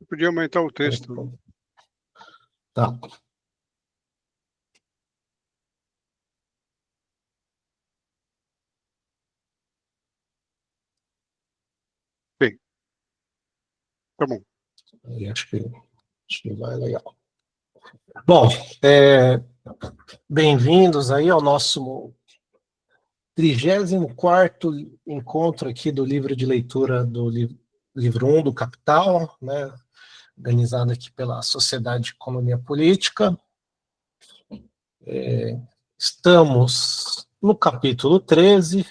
podia aumentar o texto. Tá. Bem, tá bom. Acho que vai legal. Bom, bem-vindos aí ao nosso 34º encontro aqui do livro de leitura do livro 1 do Capital, né, organizado aqui pela Sociedade de Economia Política. Estamos no capítulo 13.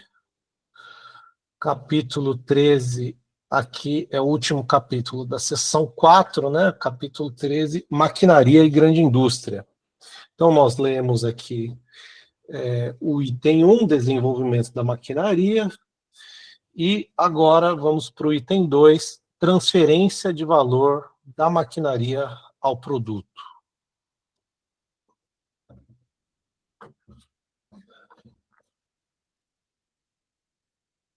Capítulo 13, aqui é o último capítulo da seção 4, né? Capítulo 13, Maquinaria e Grande Indústria. Então, nós lemos aqui o item 1, Desenvolvimento da Maquinaria, e agora vamos para o item 2, Transferência de Valor da Maquinaria ao Produto.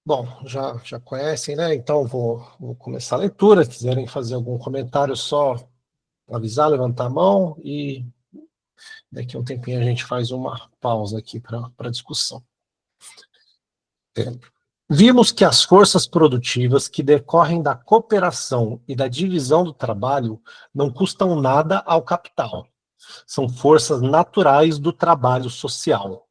Bom, já conhecem, né? Então vou começar a leitura. Se quiserem fazer algum comentário, só avisar, levantar a mão, e daqui a um tempinho a gente faz uma pausa aqui para discussão. Vimos que as forças produtivas que decorrem da cooperação e da divisão do trabalho não custam nada ao capital. São forças naturais do trabalho social.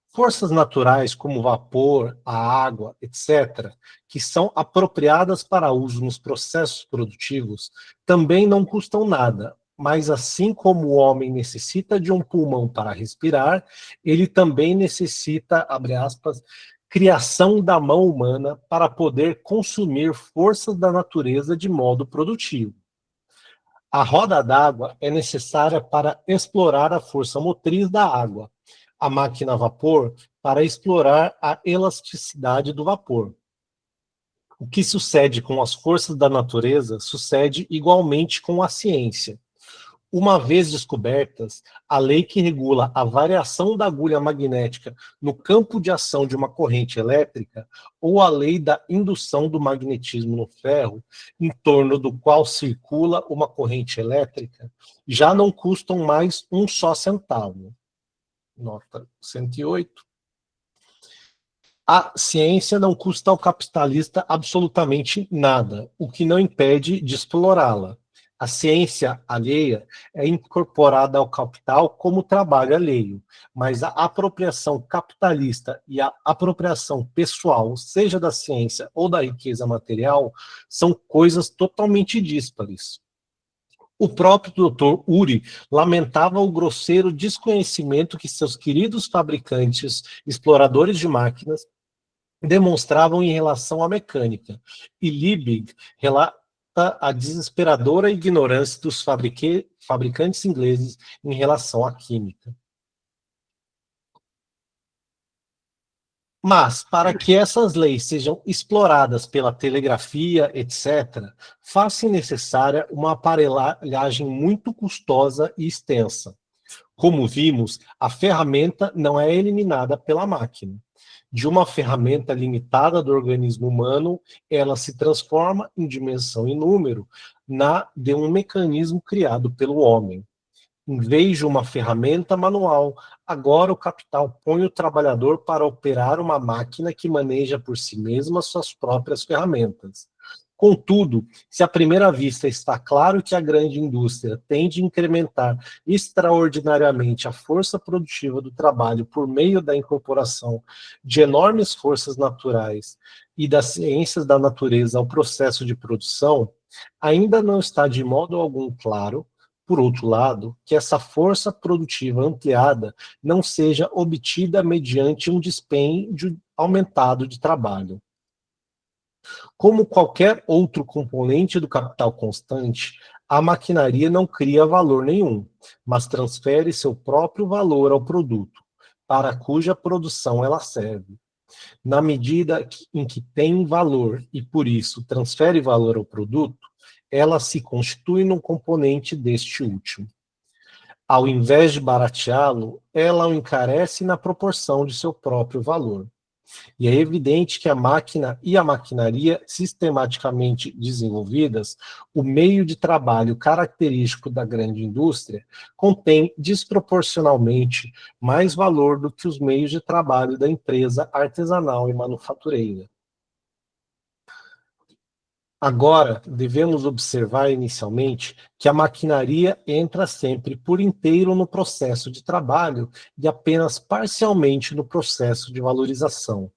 Forças naturais como o vapor, a água, etc., que são apropriadas para uso nos processos produtivos, também não custam nada, mas assim como o homem necessita de um pulmão para respirar, ele também necessita, abre aspas, criação da mão humana para poder consumir forças da natureza de modo produtivo. A roda d'água é necessária para explorar a força motriz da água, a máquina a vapor para explorar a elasticidade do vapor. O que sucede com as forças da natureza sucede igualmente com a ciência. Uma vez descobertas, a lei que regula a variação da agulha magnética no campo de ação de uma corrente elétrica, ou a lei da indução do magnetismo no ferro, em torno do qual circula uma corrente elétrica, já não custam mais um só centavo. Nota 108. A ciência não custa ao capitalista absolutamente nada, o que não impede de explorá-la. A ciência alheia é incorporada ao capital como trabalho alheio, mas a apropriação capitalista e a apropriação pessoal, seja da ciência ou da riqueza material, são coisas totalmente díspares. O próprio Dr. Uri lamentava o grosseiro desconhecimento que seus queridos fabricantes, exploradores de máquinas, demonstravam em relação à mecânica, e Liebig relata a desesperadora ignorância dos fabricantes ingleses em relação à química. Mas, para que essas leis sejam exploradas pela telegrafia, etc., faz-se necessária uma aparelhagem muito custosa e extensa. Como vimos, a ferramenta não é eliminada pela máquina. De uma ferramenta limitada do organismo humano, ela se transforma em dimensão e número de um mecanismo criado pelo homem. Em vez de uma ferramenta manual, agora o capital põe o trabalhador para operar uma máquina que maneja por si mesma suas próprias ferramentas. Contudo, se à primeira vista está claro que a grande indústria tende a incrementar extraordinariamente a força produtiva do trabalho por meio da incorporação de enormes forças naturais e das ciências da natureza ao processo de produção, ainda não está de modo algum claro, por outro lado, que essa força produtiva ampliada não seja obtida mediante um dispêndio aumentado de trabalho. Como qualquer outro componente do capital constante, a maquinaria não cria valor nenhum, mas transfere seu próprio valor ao produto, para cuja produção ela serve. Na medida em que tem valor e, por isso, transfere valor ao produto, ela se constitui num componente deste último. Ao invés de barateá-lo, ela o encarece na proporção de seu próprio valor. E é evidente que a máquina e a maquinaria sistematicamente desenvolvidas, o meio de trabalho característico da grande indústria, contém desproporcionalmente mais valor do que os meios de trabalho da empresa artesanal e manufatureira. Agora, devemos observar inicialmente que a maquinaria entra sempre por inteiro no processo de trabalho e apenas parcialmente no processo de valorização.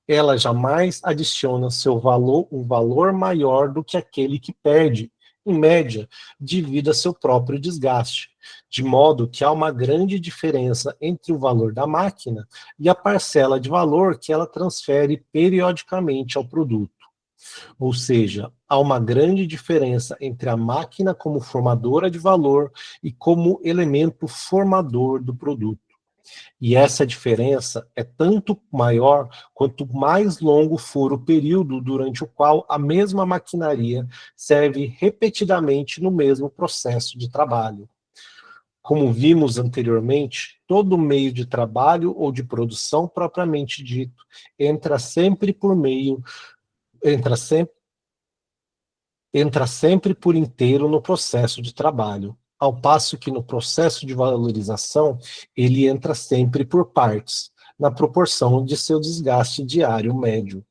Ela jamais adiciona seu valor, um valor maior do que aquele que perde, em média, devido a seu próprio desgaste, de modo que há uma grande diferença entre o valor da máquina e a parcela de valor que ela transfere periodicamente ao produto. Ou seja, há uma grande diferença entre a máquina como formadora de valor e como elemento formador do produto. E essa diferença é tanto maior quanto mais longo for o período durante o qual a mesma maquinaria serve repetidamente no mesmo processo de trabalho. Como vimos anteriormente, todo meio de trabalho ou de produção propriamente dito entra sempre por meio, entra sempre entra sempre por inteiro no processo de trabalho, ao passo que no processo de valorização ele entra sempre por partes, na proporção de seu desgaste diário médio.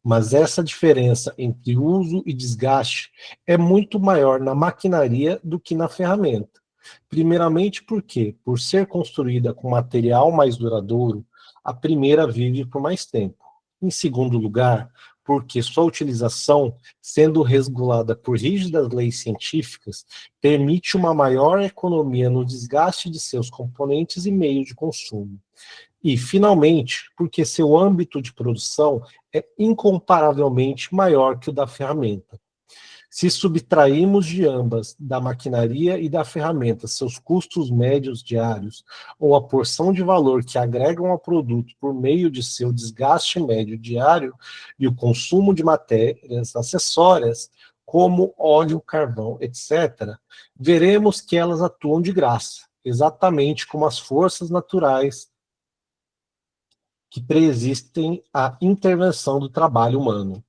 Mas essa diferença entre uso e desgaste é muito maior na maquinaria do que na ferramenta. Primeiramente porque, por ser construída com material mais duradouro, a primeira vive por mais tempo. Em segundo lugar, porque sua utilização, sendo regulada por rígidas leis científicas, permite uma maior economia no desgaste de seus componentes e meios de consumo. E, finalmente, porque seu âmbito de produção é incomparavelmente maior que o da ferramenta. Se subtrairmos de ambas, da maquinaria e da ferramenta, seus custos médios diários, ou a porção de valor que agregam ao produto por meio de seu desgaste médio diário e o consumo de matérias acessórias, como óleo, carvão, etc., veremos que elas atuam de graça, exatamente como as forças naturais que preexistem à intervenção do trabalho humano.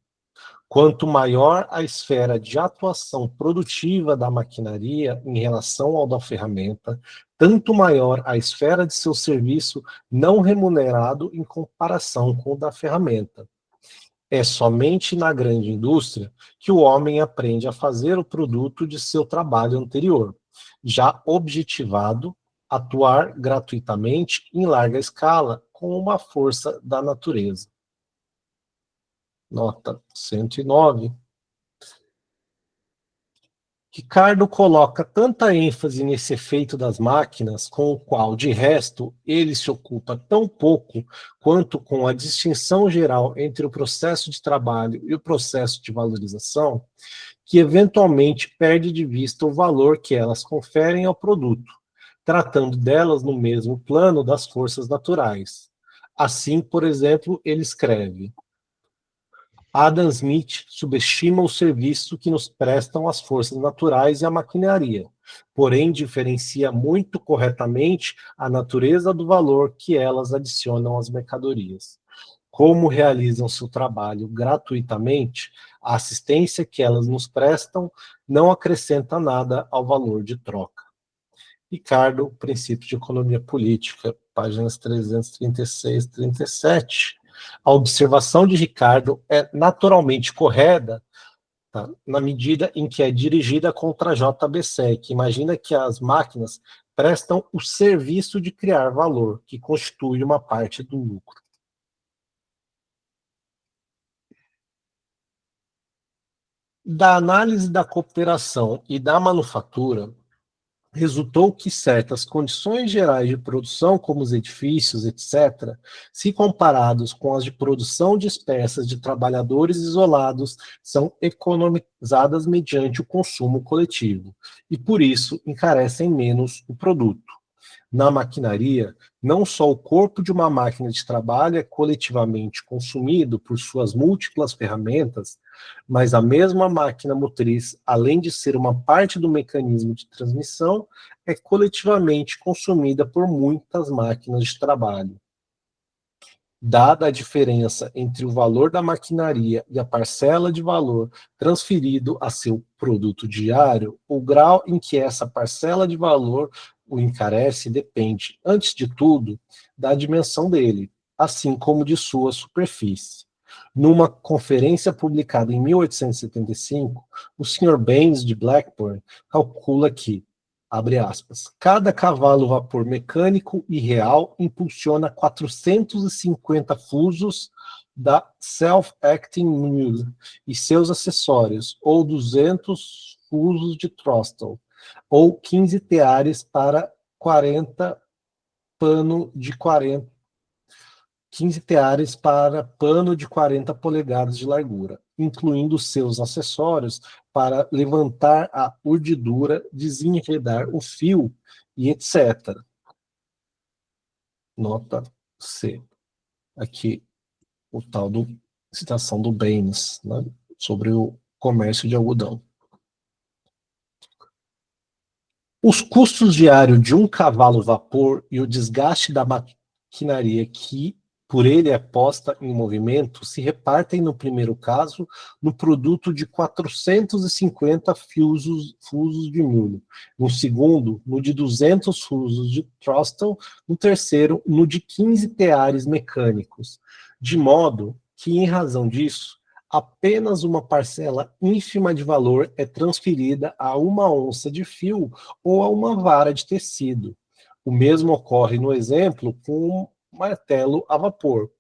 Quanto maior a esfera de atuação produtiva da maquinaria em relação ao da ferramenta, tanto maior a esfera de seu serviço não remunerado em comparação com o da ferramenta. É somente na grande indústria que o homem aprende a fazer o produto de seu trabalho anterior, já objetivado, atuar gratuitamente em larga escala com uma força da natureza. Nota 109. Ricardo coloca tanta ênfase nesse efeito das máquinas, com o qual, de resto, ele se ocupa tão pouco quanto com a distinção geral entre o processo de trabalho e o processo de valorização, que eventualmente perde de vista o valor que elas conferem ao produto, tratando delas no mesmo plano das forças naturais. Assim, por exemplo, ele escreve: Adam Smith subestima o serviço que nos prestam as forças naturais e a maquinaria, porém diferencia muito corretamente a natureza do valor que elas adicionam às mercadorias. Como realizam seu trabalho gratuitamente, a assistência que elas nos prestam não acrescenta nada ao valor de troca. Ricardo, Princípio de Economia Política, páginas 336 e 37. A observação de Ricardo é naturalmente correta, tá, na medida em que é dirigida contra JBC, que imagina que as máquinas prestam o serviço de criar valor, que constitui uma parte do lucro. Da análise da cooperação e da manufatura, resultou que certas condições gerais de produção, como os edifícios, etc., se comparados com as de produção dispersas de trabalhadores isolados, são economizadas mediante o consumo coletivo, e por isso encarecem menos o produto. Na maquinaria, não só o corpo de uma máquina de trabalho é coletivamente consumido por suas múltiplas ferramentas, mas a mesma máquina motriz, além de ser uma parte do mecanismo de transmissão, é coletivamente consumida por muitas máquinas de trabalho. Dada a diferença entre o valor da maquinaria e a parcela de valor transferido a seu produto diário, o grau em que essa parcela de valor o encarece depende, antes de tudo, da dimensão dele, assim como de sua superfície. Numa conferência publicada em 1875, o Sr. Baines de Blackburn calcula que, abre aspas, cada cavalo vapor mecânico e real impulsiona 450 fusos da self-acting mule e seus acessórios, ou 200 fusos de throttle, ou 15 teares para 40 pano de 40 15 teares para pano de 40 polegadas de largura, incluindo seus acessórios para levantar a urdidura, desenredar o fio e etc. Nota C. Aqui o tal do citação do Baines, né, sobre o comércio de algodão. Os custos diários de um cavalo vapor e o desgaste da maquinaria que por ele é posta em movimento se repartem, no primeiro caso, no produto de 450 fusos de milho, no segundo, no de 200 fusos de throttle, no terceiro, no de 15 teares mecânicos, de modo que, em razão disso, apenas uma parcela ínfima de valor é transferida a uma onça de fio ou a uma vara de tecido. O mesmo ocorre no exemplo com um martelo a vapor.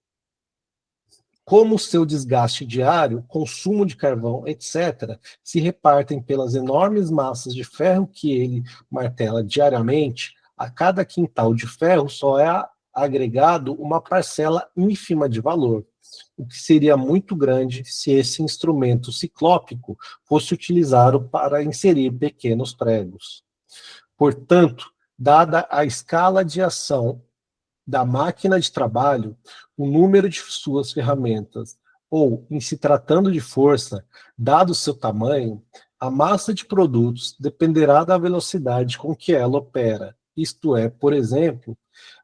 Como seu desgaste diário, consumo de carvão, etc., se repartem pelas enormes massas de ferro que ele martela diariamente, a cada quintal de ferro só é agregado uma parcela ínfima de valor, o que seria muito grande se esse instrumento ciclópico fosse utilizado para inserir pequenos pregos. Portanto, dada a escala de ação da máquina de trabalho, o número de suas ferramentas, ou, em se tratando de força, dado o seu tamanho, a massa de produtos dependerá da velocidade com que ela opera, isto é, por exemplo,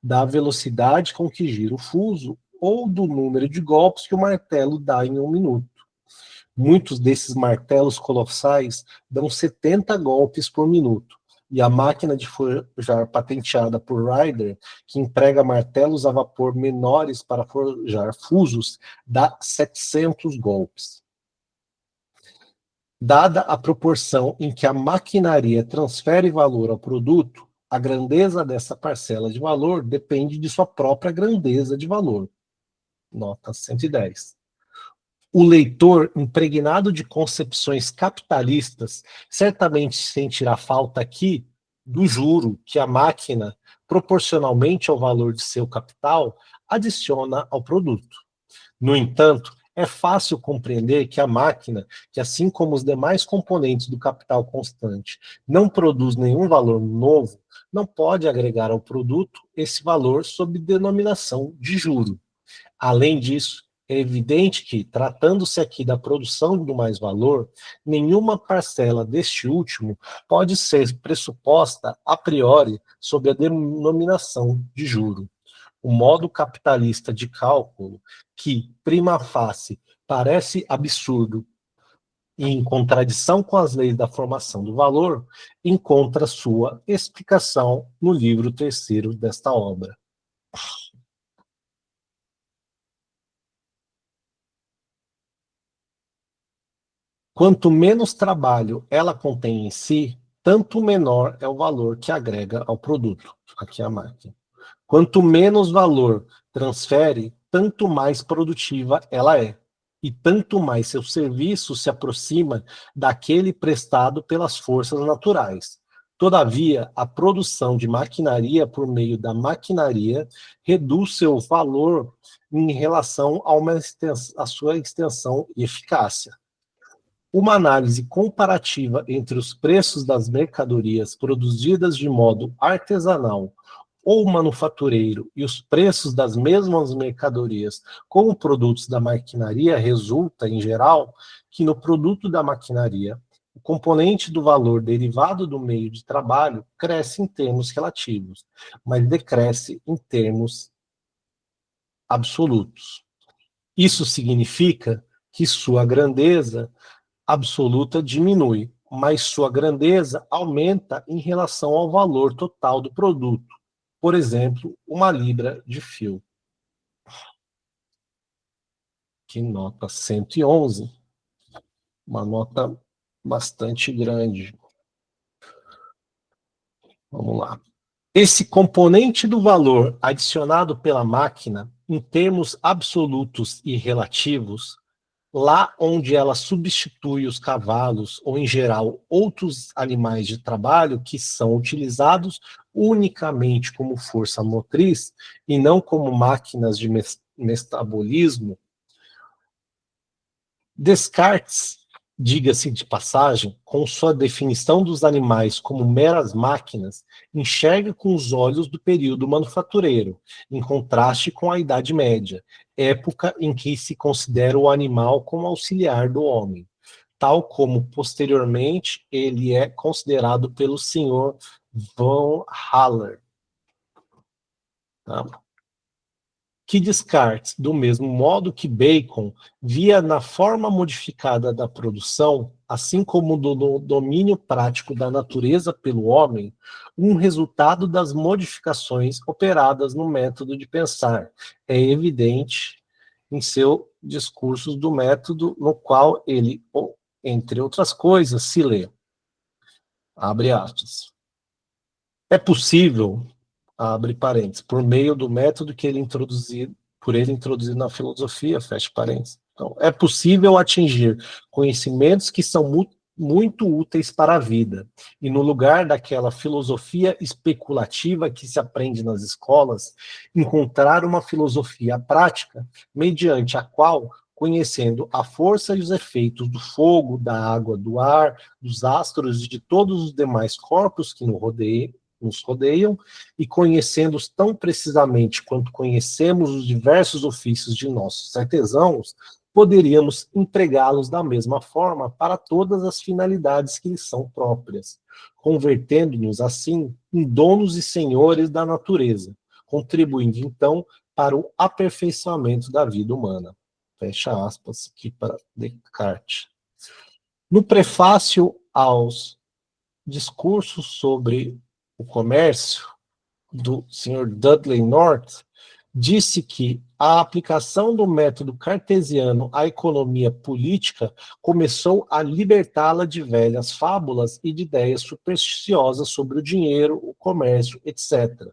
da velocidade com que gira o fuso ou do número de golpes que o martelo dá em um minuto. Muitos desses martelos colossais dão 70 golpes por minuto, e a máquina de forjar patenteada por Ryder, que emprega martelos a vapor menores para forjar fusos, dá 700 golpes. Dada a proporção em que a maquinaria transfere valor ao produto, a grandeza dessa parcela de valor depende de sua própria grandeza de valor. Nota 110. O leitor, impregnado de concepções capitalistas, certamente sentirá falta aqui do juro que a máquina, proporcionalmente ao valor de seu capital, adiciona ao produto. No entanto, é fácil compreender que a máquina, que assim como os demais componentes do capital constante, não produz nenhum valor novo, não pode agregar ao produto esse valor sob denominação de juro. Além disso, é evidente que, tratando-se aqui da produção do mais-valor, nenhuma parcela deste último pode ser pressuposta a priori sob a denominação de juro. O modo capitalista de cálculo, que, prima facie, parece absurdo e em contradição com as leis da formação do valor, encontra sua explicação no livro terceiro desta obra. Quanto menos trabalho ela contém em si, tanto menor é o valor que agrega ao produto. Aqui é a máquina. Quanto menos valor transfere, tanto mais produtiva ela é. E tanto mais seu serviço se aproxima daquele prestado pelas forças naturais. Todavia, a produção de maquinaria por meio da maquinaria reduz seu valor em relação à sua extensão e eficácia. Uma análise comparativa entre os preços das mercadorias produzidas de modo artesanal ou manufatureiro e os preços das mesmas mercadorias como produtos da maquinaria resulta, em geral, que no produto da maquinaria, o componente do valor derivado do meio de trabalho cresce em termos relativos, mas decresce em termos absolutos. Isso significa que sua grandeza absoluta diminui, mas sua grandeza aumenta em relação ao valor total do produto. Por exemplo, uma libra de fio. Que nota 111, uma nota bastante grande. Vamos lá. Esse componente do valor adicionado pela máquina, em termos absolutos e relativos, lá onde ela substitui os cavalos ou, em geral, outros animais de trabalho que são utilizados unicamente como força motriz e não como máquinas de metabolismo, Descartes, diga-se de passagem, com sua definição dos animais como meras máquinas, enxerga com os olhos do período manufatureiro, em contraste com a Idade Média, época em que se considera o animal como auxiliar do homem, tal como posteriormente ele é considerado pelo Sr. von Haller. Tá? Que Descartes, do mesmo modo que Bacon, via na forma modificada da produção, assim como no domínio prático da natureza pelo homem, um resultado das modificações operadas no método de pensar. É evidente em seu discurso do método, no qual ele, entre outras coisas, se lê. Abre aspas. É possível, abre parênteses, por meio do método que ele introduziu, por ele introduzido na filosofia, fecha parênteses. Então, é possível atingir conhecimentos que são muito úteis para a vida, e no lugar daquela filosofia especulativa que se aprende nas escolas, encontrar uma filosofia prática, mediante a qual, conhecendo a força e os efeitos do fogo, da água, do ar, dos astros e de todos os demais corpos que nos rodeiam, e conhecendo-os tão precisamente quanto conhecemos os diversos ofícios de nossos artesãos, poderíamos empregá-los da mesma forma para todas as finalidades que lhes são próprias, convertendo-nos assim em donos e senhores da natureza, contribuindo então para o aperfeiçoamento da vida humana. Fecha aspas aqui para Descartes. No prefácio aos discursos sobre o comércio, do Sr. Dudley North, disse que a aplicação do método cartesiano à economia política começou a libertá-la de velhas fábulas e de ideias supersticiosas sobre o dinheiro, o comércio, etc.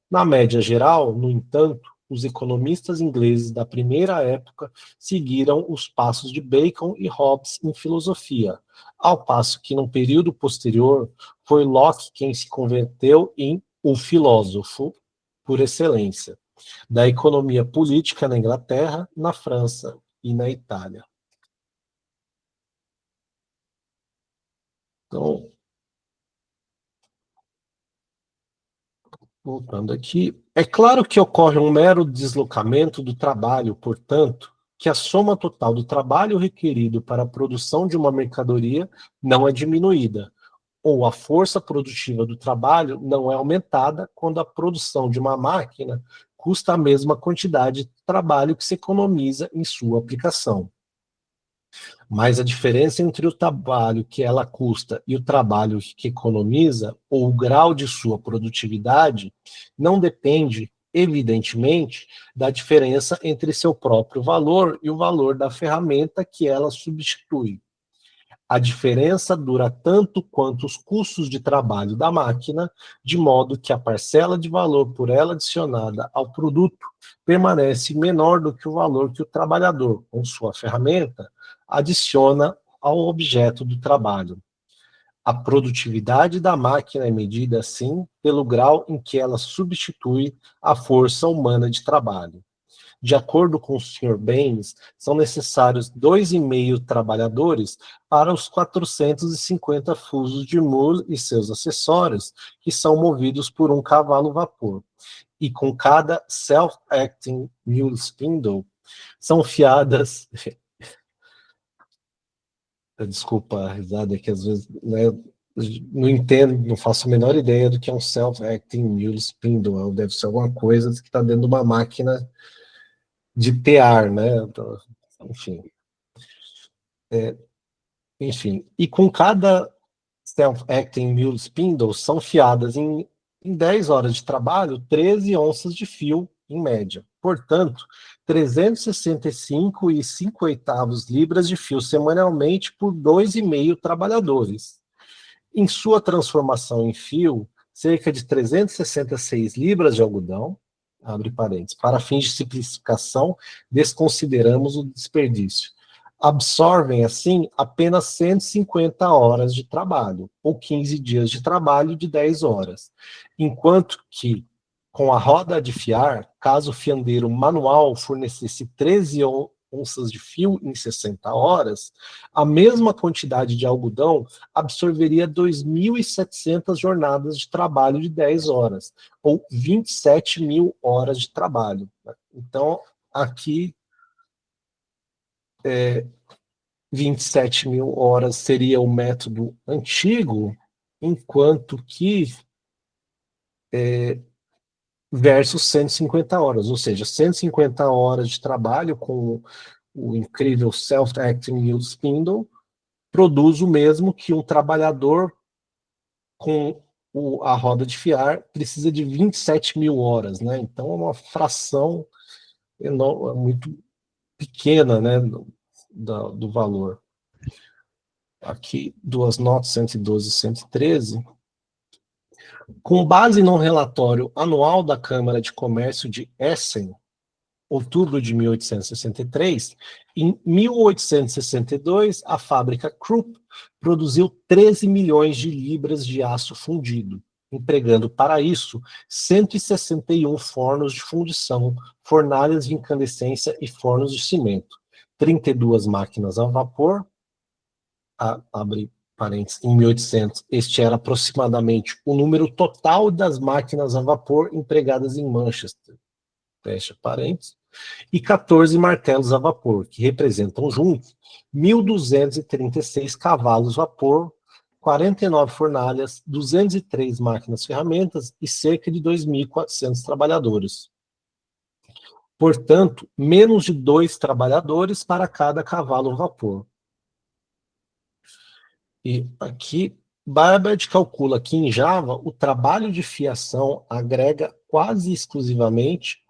Na média geral, no entanto, os economistas ingleses da primeira época seguiram os passos de Bacon e Hobbes em filosofia, ao passo que, num período posterior, foi Locke quem se converteu em o filósofo por excelência da economia política na Inglaterra, na França e na Itália. Então, voltando aqui, é claro que ocorre um mero deslocamento do trabalho, portanto, que a soma total do trabalho requerido para a produção de uma mercadoria não é diminuída, ou a força produtiva do trabalho não é aumentada quando a produção de uma máquina custa a mesma quantidade de trabalho que se economiza em sua aplicação. Mas a diferença entre o trabalho que ela custa e o trabalho que economiza, ou o grau de sua produtividade, não depende, evidentemente, da diferença entre seu próprio valor e o valor da ferramenta que ela substitui. A diferença dura tanto quanto os custos de trabalho da máquina, de modo que a parcela de valor por ela adicionada ao produto permanece menor do que o valor que o trabalhador, com sua ferramenta, adiciona ao objeto do trabalho. A produtividade da máquina é medida, assim, pelo grau em que ela substitui a força humana de trabalho. De acordo com o Sr. Baines, são necessários 2,5 trabalhadores para os 450 fusos de Moore e seus acessórios, que são movidos por um cavalo vapor. E com cada self-acting mule spindle, são fiadas... Desculpa a risada, que às vezes, né, não entendo, não faço a menor ideia do que é um self-acting mule spindle. Deve ser alguma coisa que está dentro de uma máquina de tear, né? Enfim, enfim. E com cada self-acting mule spindle são fiadas em 10 horas de trabalho 13 onças de fio em média. Portanto, 365,5 libras de fio semanalmente por 2,5 trabalhadores. Em sua transformação em fio, cerca de 366 libras de algodão, abre parênteses, para fins de simplificação, desconsideramos o desperdício. Absorvem, assim, apenas 150 horas de trabalho, ou 15 dias de trabalho de 10 horas, enquanto que, com a roda de fiar, caso o fiandeiro manual fornecesse 13 onças de fio em 60 horas, a mesma quantidade de algodão absorveria 2.700 jornadas de trabalho de 10 horas, ou 27 mil horas de trabalho. Então, aqui, 27 mil horas seria o método antigo, enquanto que versus 150 horas, ou seja, 150 horas de trabalho com o incrível self-acting mule spindle produz o mesmo que um trabalhador com a roda de fiar precisa de 27 mil horas, né? Então é uma fração muito pequena, né, do valor. Aqui, duas notas, 112 e 113. Com base no relatório anual da Câmara de Comércio de Essen, outubro de 1863, em 1862, a fábrica Krupp produziu 13 milhões de libras de aço fundido, empregando para isso 161 fornos de fundição, fornalhas de incandescência e fornos de cimento, 32 máquinas a vapor, abre parênteses, em 1800, este era aproximadamente o número total das máquinas a vapor empregadas em Manchester, fecha parênteses, e 14 martelos a vapor, que representam juntos 1.236 cavalos vapor, 49 fornalhas, 203 máquinas ferramentas e cerca de 2.400 trabalhadores. Portanto, menos de 2 trabalhadores para cada cavalo vapor. E aqui, Babbage calcula que em Java o trabalho de fiação agrega quase exclusivamente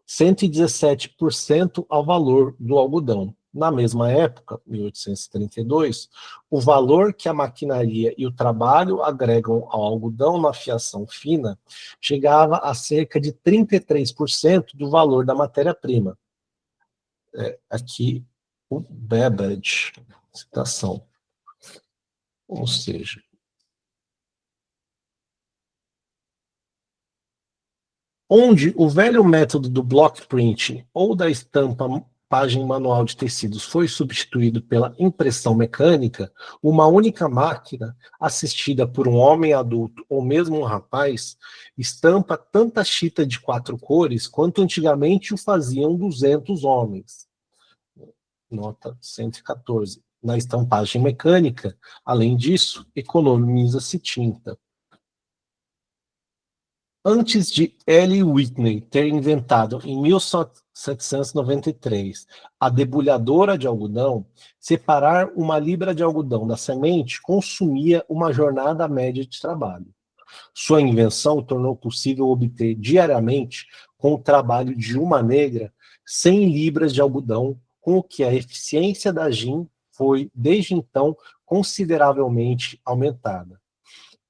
117% ao valor do algodão. Na mesma época, 1832, o valor que a maquinaria e o trabalho agregam ao algodão na fiação fina chegava a cerca de 33% do valor da matéria-prima. Aqui, o Babbage, citação. Ou seja, onde o velho método do block printing ou da estampagem manual de tecidos foi substituído pela impressão mecânica, uma única máquina, assistida por um homem adulto ou mesmo um rapaz, estampa tanta chita de 4 cores quanto antigamente o faziam 200 homens. Nota 114. Na estampagem mecânica, além disso, economiza-se tinta. Antes de Eli Whitney ter inventado, em 1793, a debulhadora de algodão, separar uma libra de algodão da semente consumia uma jornada média de trabalho. Sua invenção tornou possível obter diariamente, com o trabalho de uma negra, 100 libras de algodão, com o que a eficiência da gin foi, desde então, consideravelmente aumentada.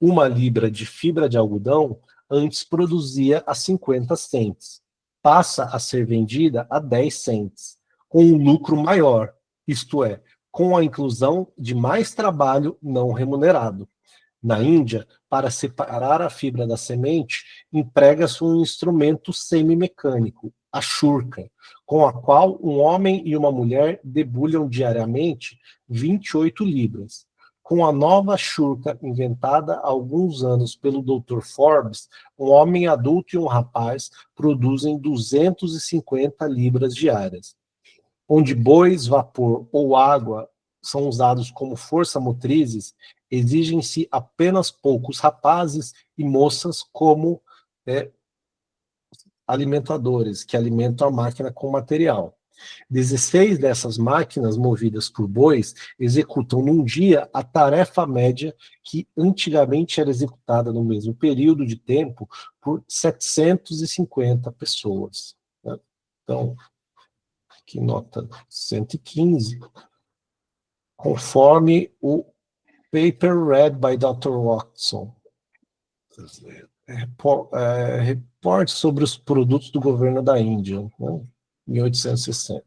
Uma libra de fibra de algodão antes produzia a 50 cents. Passa a ser vendida a 10 cents, com um lucro maior, isto é, com a inclusão de mais trabalho não remunerado. Na Índia, para separar a fibra da semente, emprega-se um instrumento semimecânico, a churca, com a qual um homem e uma mulher debulham diariamente 28 libras. Com a nova churca inventada há alguns anos pelo Dr. Forbes, um homem adulto e um rapaz produzem 250 libras diárias. Onde bois, vapor ou água são usados como força motrizes, exigem-se apenas poucos rapazes e moças como alimentadores, que alimentam a máquina com material. 16 dessas máquinas movidas por bois executam num dia a tarefa média que antigamente era executada no mesmo período de tempo por 750 pessoas. Né? Então, aqui nota 115, conforme o paper read by Dr. Watson. Reporte sobre os produtos do governo da Índia, né? 1860.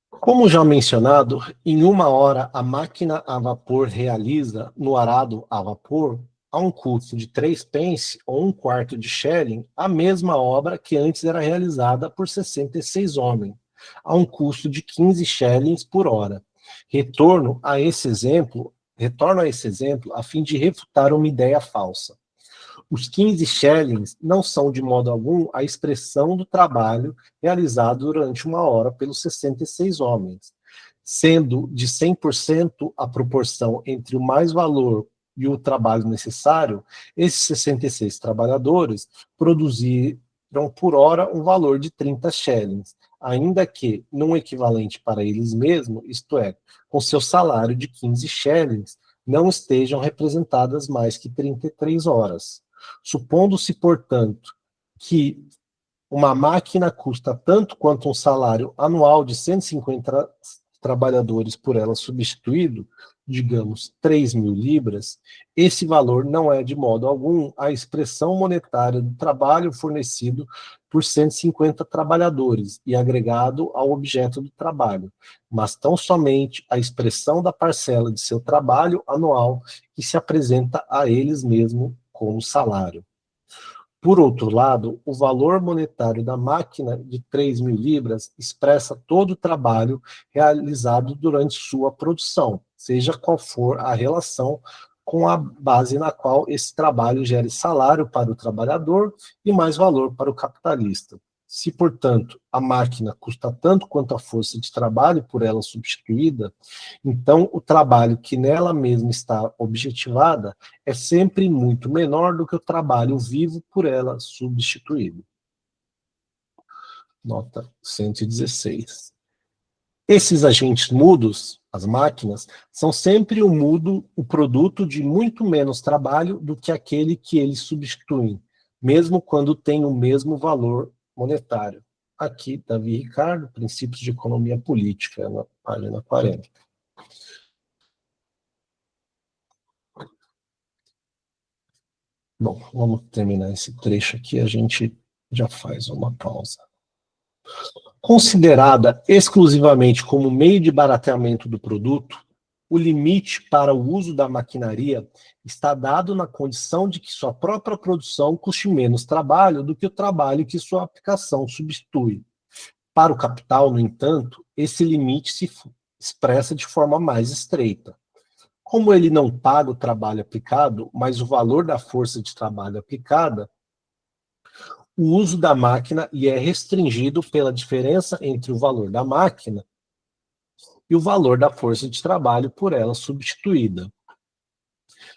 Como já mencionado, em 1 hora a máquina a vapor realiza no arado a vapor, a um custo de 3 pence ou 1/4 de shilling, a mesma obra que antes era realizada por 66 homens, a um custo de 15 shillings por hora. Retorno a esse exemplo a fim de refutar uma ideia falsa. Os 15 shillings não são de modo algum a expressão do trabalho realizado durante 1 hora pelos 66 homens, sendo de 100% a proporção entre o mais-valor e o trabalho necessário, esses 66 trabalhadores produziram por hora um valor de 30 shillings, ainda que, num equivalente para eles mesmos, isto é, com seu salário de 15 shillings, não estejam representadas mais que 33 horas. Supondo-se, portanto, que uma máquina custa tanto quanto um salário anual de 150 trabalhadores por ela substituído, digamos 3.000 libras, esse valor não é de modo algum a expressão monetária do trabalho fornecido por 150 trabalhadores e agregado ao objeto do trabalho, mas tão somente a expressão da parcela de seu trabalho anual que se apresenta a eles mesmos como salário. Por outro lado, o valor monetário da máquina de 3.000 libras expressa todo o trabalho realizado durante sua produção, seja qual for a relação com a base na qual esse trabalho gere salário para o trabalhador e mais valor para o capitalista. Se, portanto, a máquina custa tanto quanto a força de trabalho por ela substituída, então o trabalho que nela mesma está objetivada é sempre muito menor do que o trabalho vivo por ela substituído. Nota 116. Esses agentes mudos, as máquinas, são sempre o produto de muito menos trabalho do que aquele que eles substituem, mesmo quando tem o mesmo valor monetário. Aqui, Davi Ricardo, Princípios de Economia Política, na página 40. Bom, vamos terminar esse trecho aqui, a gente já faz uma pausa. Considerada exclusivamente como meio de barateamento do produto, o limite para o uso da maquinaria está dado na condição de que sua própria produção custe menos trabalho do que o trabalho que sua aplicação substitui. Para o capital, no entanto, esse limite se expressa de forma mais estreita. Como ele não paga o trabalho aplicado, mas o valor da força de trabalho aplicada, o uso da máquina lhe é restringido pela diferença entre o valor da máquina e o valor da força de trabalho por ela substituída.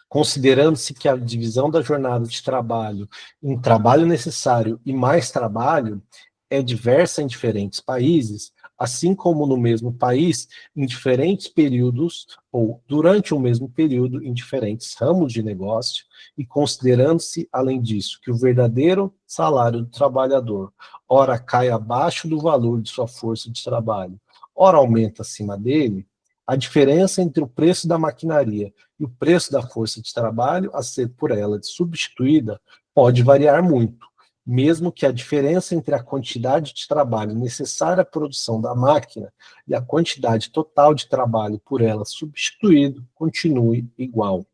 Considerando-se que a divisão da jornada de trabalho em trabalho necessário e mais trabalho é diversa em diferentes países, assim como no mesmo país, em diferentes períodos, ou durante o mesmo período, em diferentes ramos de negócio, e considerando-se, além disso, que o verdadeiro salário do trabalhador, ora cai abaixo do valor de sua força de trabalho, ora aumenta acima dele, a diferença entre o preço da maquinaria e o preço da força de trabalho a ser por ela substituída pode variar muito, mesmo que a diferença entre a quantidade de trabalho necessária à produção da máquina e a quantidade total de trabalho por ela substituído continue igual.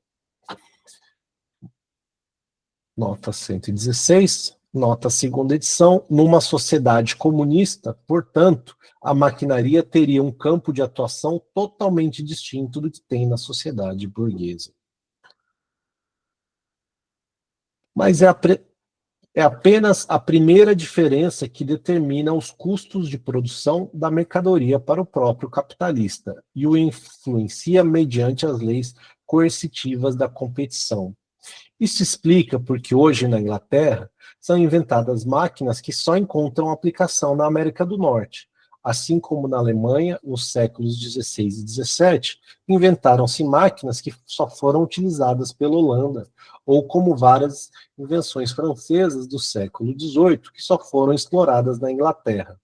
Nota 116, nota segunda edição, numa sociedade comunista, portanto, a maquinaria teria um campo de atuação totalmente distinto do que tem na sociedade burguesa. Mas é apenas a primeira diferença que determina os custos de produção da mercadoria para o próprio capitalista e o influencia mediante as leis coercitivas da competição. Isso explica porque hoje na Inglaterra são inventadas máquinas que só encontram aplicação na América do Norte, assim como na Alemanha, nos séculos XVI e XVII, inventaram-se máquinas que só foram utilizadas pela Holanda, ou como várias invenções francesas do século XVIII, que só foram exploradas na Inglaterra.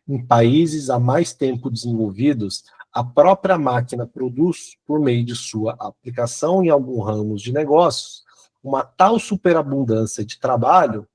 Em países há mais tempo desenvolvidos, a própria máquina produz, por meio de sua aplicação em alguns ramos de negócios, uma tal superabundância de trabalho,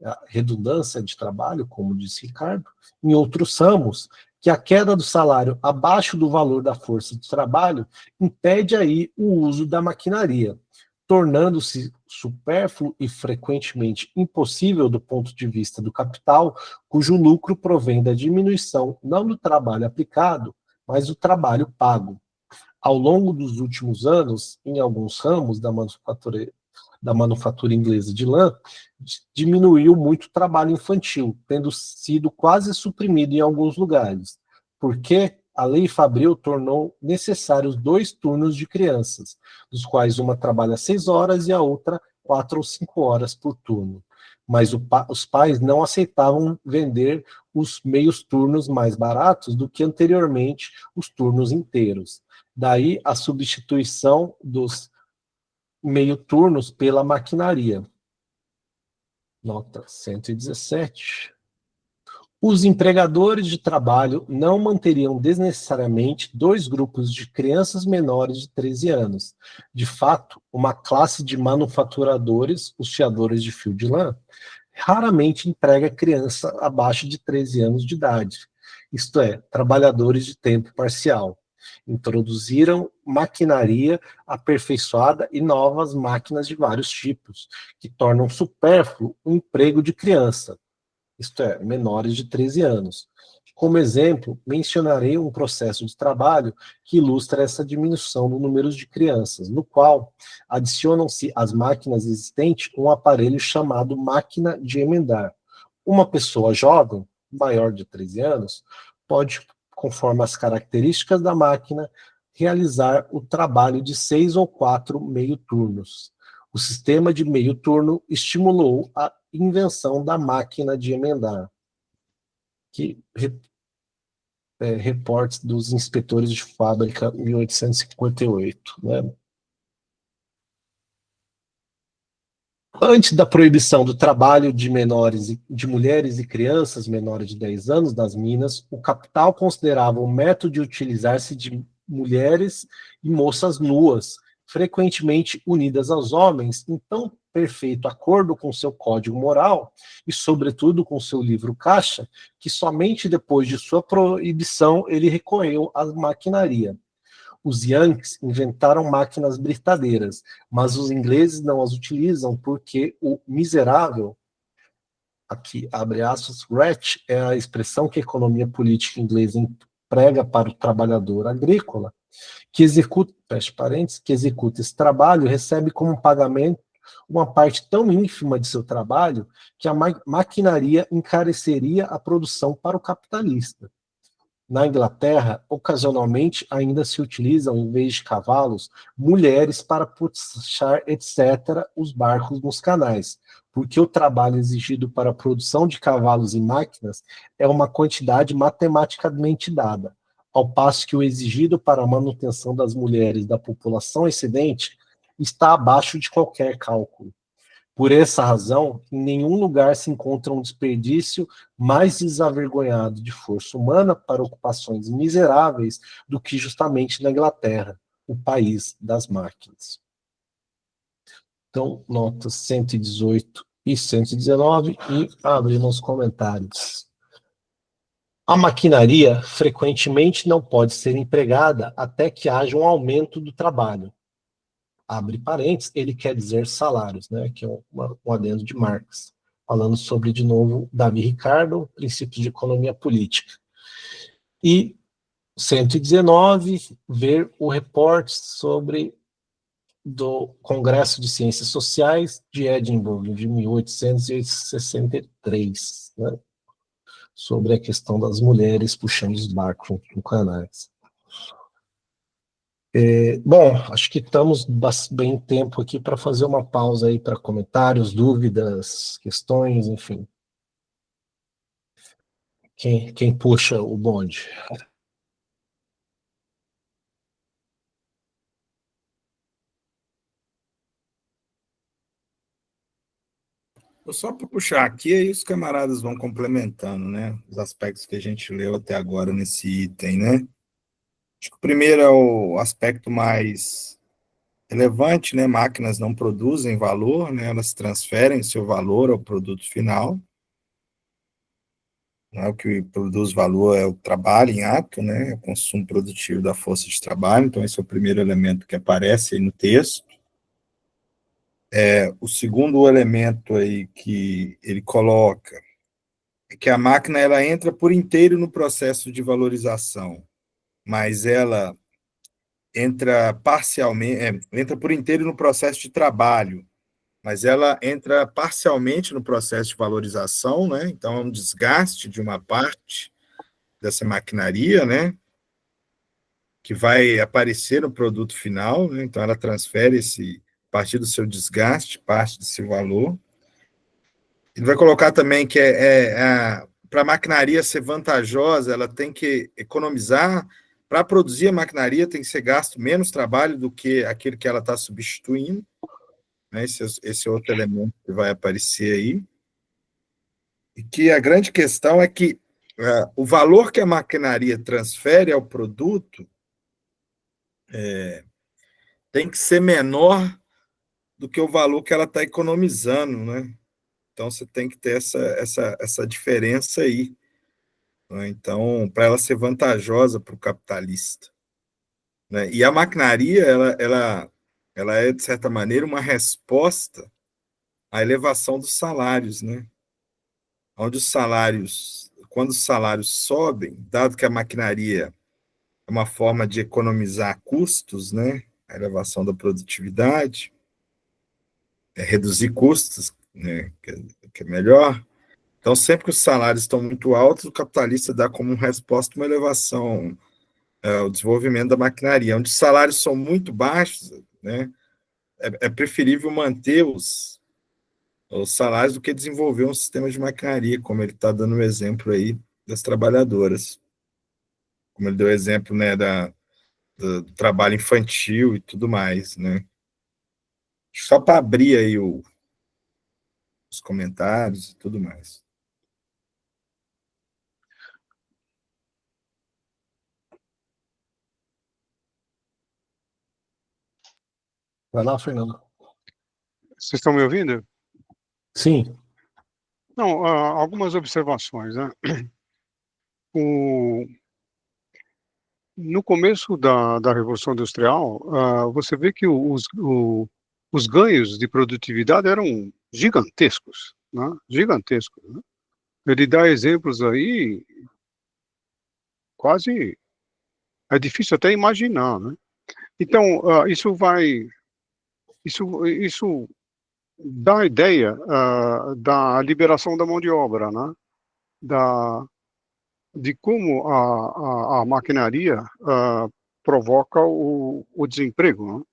a redundância de trabalho, como disse Ricardo, em outros ramos, que a queda do salário abaixo do valor da força de trabalho impede aí o uso da maquinaria, tornando-se supérfluo e frequentemente impossível do ponto de vista do capital, cujo lucro provém da diminuição não do trabalho aplicado, mas do trabalho pago. Ao longo dos últimos anos, em alguns ramos da manufatura inglesa de lã, diminuiu muito o trabalho infantil, tendo sido quase suprimido em alguns lugares, porque a Lei Fabril tornou necessários 2 turnos de crianças, dos quais uma trabalha 6 horas e a outra 4 ou 5 horas por turno. Mas os pais não aceitavam vender os meios turnos mais baratos do que anteriormente os turnos inteiros. Daí a substituição dos meio turnos pela maquinaria. Nota 117. Os empregadores de trabalho não manteriam desnecessariamente 2 grupos de crianças menores de 13 anos. De fato, uma classe de manufaturadores, os fiadores de fio de lã, raramente emprega criança abaixo de 13 anos de idade, isto é, trabalhadores de tempo parcial. Introduziram maquinaria aperfeiçoada e novas máquinas de vários tipos, que tornam supérfluo o emprego de criança, isto é, menores de 13 anos. Como exemplo, mencionarei um processo de trabalho que ilustra essa diminuição do número de crianças, no qual adicionam-se às máquinas existentes um aparelho chamado máquina de emendar. Uma pessoa jovem, maior de 13 anos, pode, conforme as características da máquina, realizar o trabalho de 6 ou 4 meio-turnos. O sistema de meio-turno estimulou a invenção da máquina de emendar, que reportes dos inspetores de fábrica 1858, né? Antes da proibição do trabalho de menores, de mulheres e crianças menores de 10 anos nas minas, o capital considerava o método de utilizar-se de mulheres e moças nuas, frequentemente unidas aos homens, em tão perfeito acordo com seu código moral e, sobretudo, com seu livro caixa, que somente depois de sua proibição ele recorreu à maquinaria. Os Yankees inventaram máquinas britadeiras, mas os ingleses não as utilizam porque o miserável, aqui abre aspas, wretch é a expressão que a economia política inglesa emprega para o trabalhador agrícola, que executa, fecha parênteses, que executa esse trabalho, recebe como pagamento uma parte tão ínfima de seu trabalho que a maquinaria encareceria a produção para o capitalista. Na Inglaterra, ocasionalmente ainda se utilizam, em vez de cavalos, mulheres para puxar, etc., os barcos nos canais, porque o trabalho exigido para a produção de cavalos e máquinas é uma quantidade matematicamente dada, ao passo que o exigido para a manutenção das mulheres da população excedente está abaixo de qualquer cálculo. Por essa razão, em nenhum lugar se encontra um desperdício mais desavergonhado de força humana para ocupações miseráveis do que justamente na Inglaterra, o país das máquinas. Então, notas 118 e 119 e abrimos comentários. A maquinaria frequentemente não pode ser empregada até que haja um aumento do trabalho. Abre parênteses, ele quer dizer salários, né, que é um adendo de Marx, falando sobre, de novo, Davi Ricardo, Princípios de Economia Política. E 119, ver o reporte sobre do Congresso de Ciências Sociais de Edimburgo, de 1863, né, sobre a questão das mulheres puxando os barcos no canais. Bom, acho que estamos bem tempo aqui para fazer uma pausa aí para comentários, dúvidas, questões, enfim. Quem puxa o bonde? Só para puxar aqui, aí os camaradas vão complementando, né? Os aspectos que a gente leu até agora nesse item, né? Acho que o primeiro é o aspecto mais relevante, né? Máquinas não produzem valor, né? Elas transferem seu valor ao produto final. Né? O que produz valor é o trabalho em ato, né? O consumo produtivo da força de trabalho. Então, esse é o primeiro elemento que aparece aí no texto. O segundo elemento aí que ele coloca é que a máquina ela entra por inteiro no processo de valorização, mas ela entra parcialmente, entra por inteiro no processo de trabalho, mas ela entra parcialmente no processo de valorização, né? Então, é um desgaste de uma parte dessa maquinaria, né? Que vai aparecer no produto final, né? Então, ela transfere a partir do seu desgaste, parte desse valor. Ele vai colocar também que para a maquinaria ser vantajosa, ela tem que economizar. Para produzir a maquinaria, tem que ser gasto menos trabalho do que aquele que ela está substituindo. Né? Esse é outro elemento que vai aparecer aí. E que a grande questão é que o valor que a maquinaria transfere ao produto tem que ser menor do que o valor que ela está economizando, né? Então, você tem que ter essa diferença aí. Né? Então, para ela ser vantajosa para o capitalista. Né? E a maquinaria, ela é, de certa maneira, uma resposta à elevação dos salários, né? Onde quando os salários sobem, dado que a maquinaria é uma forma de economizar custos, né? A elevação da produtividade, reduzir custos, né? Que é melhor. Então, sempre que os salários estão muito altos, o capitalista dá como resposta uma elevação ao desenvolvimento da maquinaria. Onde os salários são muito baixos, né? É preferível manter os salários do que desenvolver um sistema de maquinaria, como ele está dando o exemplo aí das trabalhadoras. Como ele deu o exemplo, né, do trabalho infantil e tudo mais, né? Só para abrir aí os comentários e tudo mais. Vai lá, Fernando. Vocês estão me ouvindo? Sim. Não, algumas observações, né? No começo da Revolução Industrial, você vê que os ganhos de produtividade eram gigantescos, né? Gigantescos, né? Ele dá exemplos aí, quase, é difícil até imaginar, né? Então, isso dá a ideia da liberação da mão de obra, né? De como a maquinaria provoca o desemprego, né?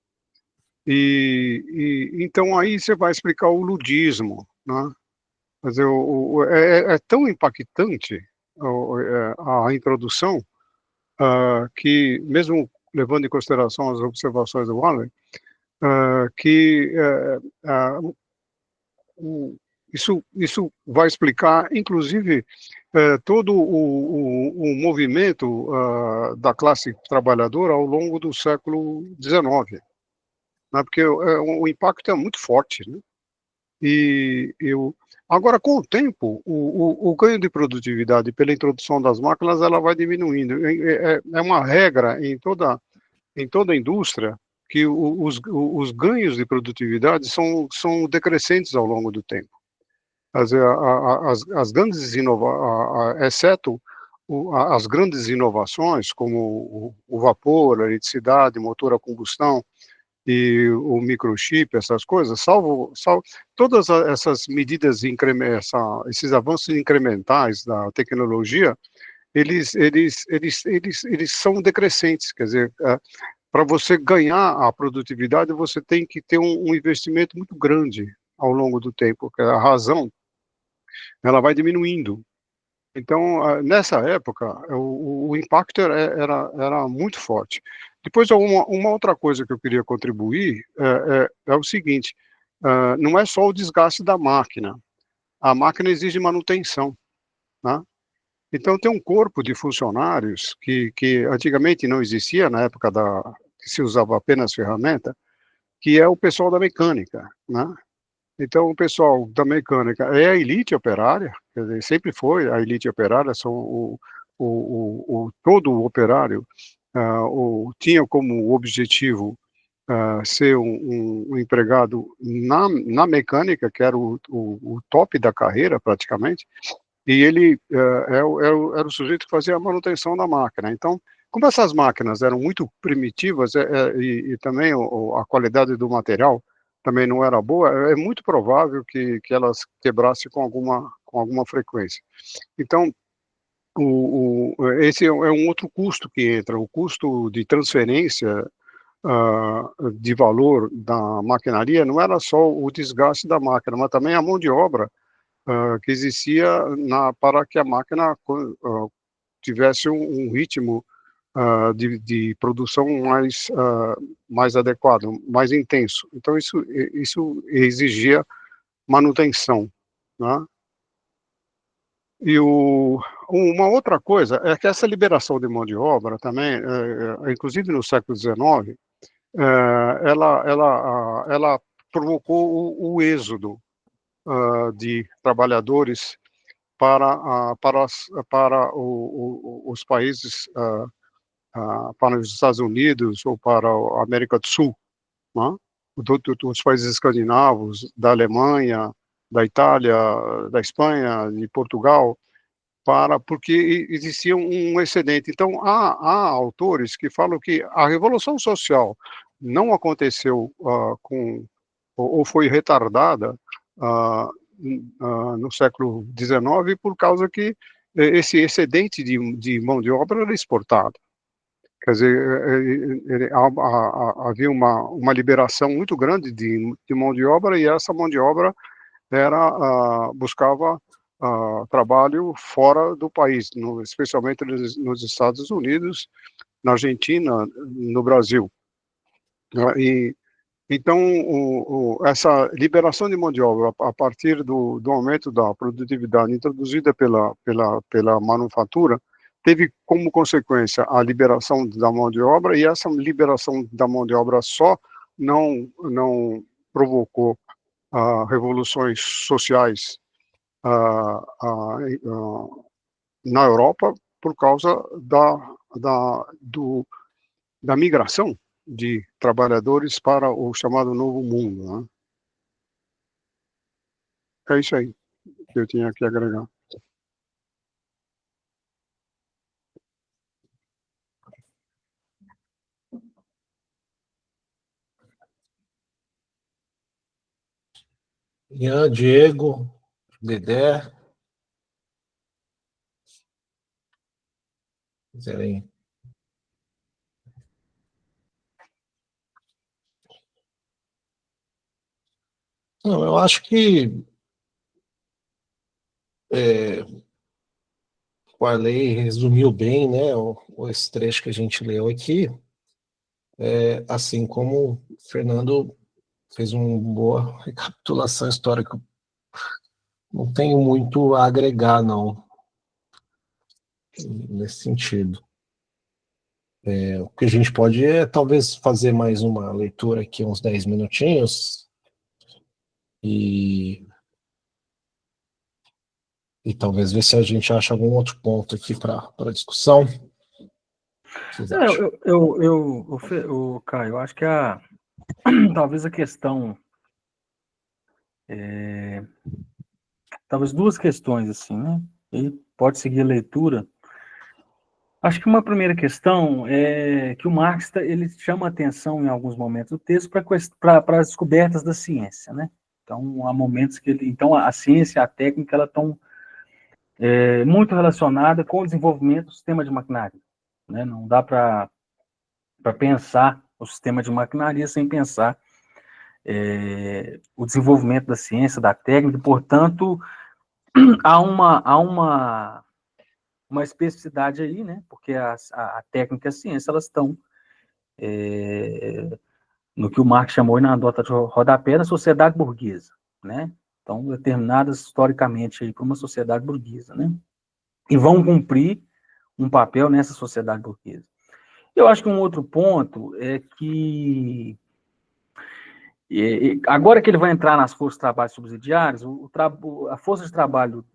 Então aí você vai explicar o ludismo, né? Quer dizer, é tão impactante a introdução que, mesmo levando em consideração as observações do Waller, que isso vai explicar, inclusive, todo o movimento da classe trabalhadora ao longo do século XIX, né? Porque o impacto é muito forte, né? Agora, com o tempo, o ganho de produtividade pela introdução das máquinas ela vai diminuindo. É uma regra em toda a indústria que os ganhos de produtividade são decrescentes ao longo do tempo. As grandes exceto as grandes inovações, como o vapor, a eletricidade, motor a combustão e o microchip, essas coisas, salvo todas essas medidas, esses avanços incrementais da tecnologia, eles são decrescentes, quer dizer, para você ganhar a produtividade, você tem que ter um investimento muito grande ao longo do tempo, porque a razão, ela vai diminuindo. Então, nessa época, o impacto era muito forte. Depois, uma outra coisa que eu queria contribuir é o seguinte, não é só o desgaste da máquina, a máquina exige manutenção, né? Então, tem um corpo de funcionários que antigamente não existia, na época que se usava apenas ferramenta, que é o pessoal da mecânica, né? Então, o pessoal da mecânica é a elite operária, quer dizer, sempre foi a elite operária, são todo o operário tinha como objetivo ser um empregado na mecânica, que era o top da carreira, praticamente, e ele era o sujeito que fazia a manutenção da máquina. Então, como essas máquinas eram muito primitivas e também a qualidade do material também não era boa, é muito provável que elas quebrassem com alguma frequência. Então, esse é um outro custo que entra, o custo de transferência de valor da maquinaria não era só o desgaste da máquina, mas também a mão de obra que existia para que a máquina tivesse um ritmo de produção mais adequado, mais intenso. Então, isso exigia manutenção, né? E uma outra coisa é que essa liberação de mão de obra também, inclusive no século XIX, ela provocou o êxodo de trabalhadores para os países, para os Estados Unidos ou para a América do Sul, né? Dos países escandinavos, da Alemanha, da Itália, da Espanha, de Portugal, porque existia um excedente. Então, há autores que falam que a Revolução Social não aconteceu ou foi retardada no século XIX por causa que esse excedente de mão de obra era exportado. Quer dizer, havia uma liberação muito grande de mão de obra e essa mão de obra buscava trabalho fora do país, especialmente nos Estados Unidos, na Argentina, no Brasil. Então, essa liberação de mão de obra a partir do aumento da produtividade introduzida pela manufatura teve como consequência a liberação da mão de obra, e essa liberação da mão de obra só não provocou revoluções sociais na Europa por causa da migração de trabalhadores para o chamado Novo Mundo, né? É isso aí que eu tinha que agregar. Ian, Diego, Dedé. Quiserem. Não, eu acho que o Arley resumiu bem, né, esse trecho que a gente leu aqui, assim como o Fernando fez uma boa recapitulação histórica. Não tenho muito a agregar, não, nesse sentido. O que a gente pode talvez fazer mais uma leitura aqui, uns 10 minutinhos, e talvez ver se a gente acha algum outro ponto aqui para discussão. Caio, eu acho que talvez a questão, talvez duas questões, assim, né? E pode seguir a leitura. Acho que uma primeira questão é que o Marx ele chama atenção em alguns momentos do texto para as descobertas da ciência, né? Então, há momentos que então a ciência e a técnica elas estão muito relacionadas com o desenvolvimento do sistema de maquinário, né? Não dá para pensar o sistema de maquinaria sem pensar o desenvolvimento da ciência, da técnica, portanto, há uma especificidade aí, né? Porque a técnica e a ciência, elas estão no que o Marx chamou na nota de rodapé da sociedade burguesa, né? Então, determinadas historicamente aí por uma sociedade burguesa, né? E vão cumprir um papel nessa sociedade burguesa. Eu acho que um outro ponto é que agora que ele vai entrar nas forças de trabalho subsidiárias, a força de trabalho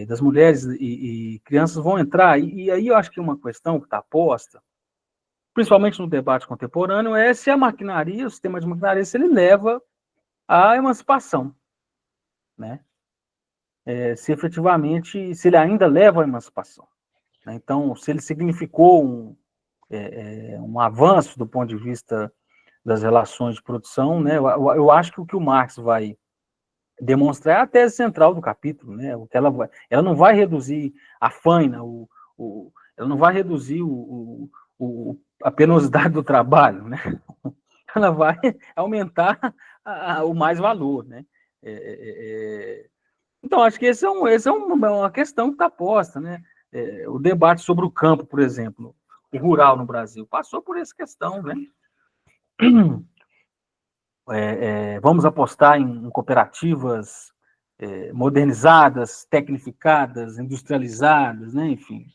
das mulheres e crianças vão entrar, e aí eu acho que uma questão que está posta, principalmente no debate contemporâneo, é se a maquinaria, o sistema de maquinaria, se ele leva à emancipação, né? Se efetivamente, se ele ainda leva à emancipação, né? Então, se ele significou um avanço do ponto de vista das relações de produção, né? Eu acho que o que o Marx vai demonstrar é a tese central do capítulo, né? O que ela não vai reduzir a faina, ela não vai reduzir a penosidade do trabalho, né? Ela vai aumentar o mais-valor, né? Então, acho que essa é uma questão que está posta, né? O debate sobre o campo, por exemplo, o rural no Brasil, passou por essa questão, né? Vamos apostar em cooperativas modernizadas, tecnificadas, industrializadas, né? Enfim,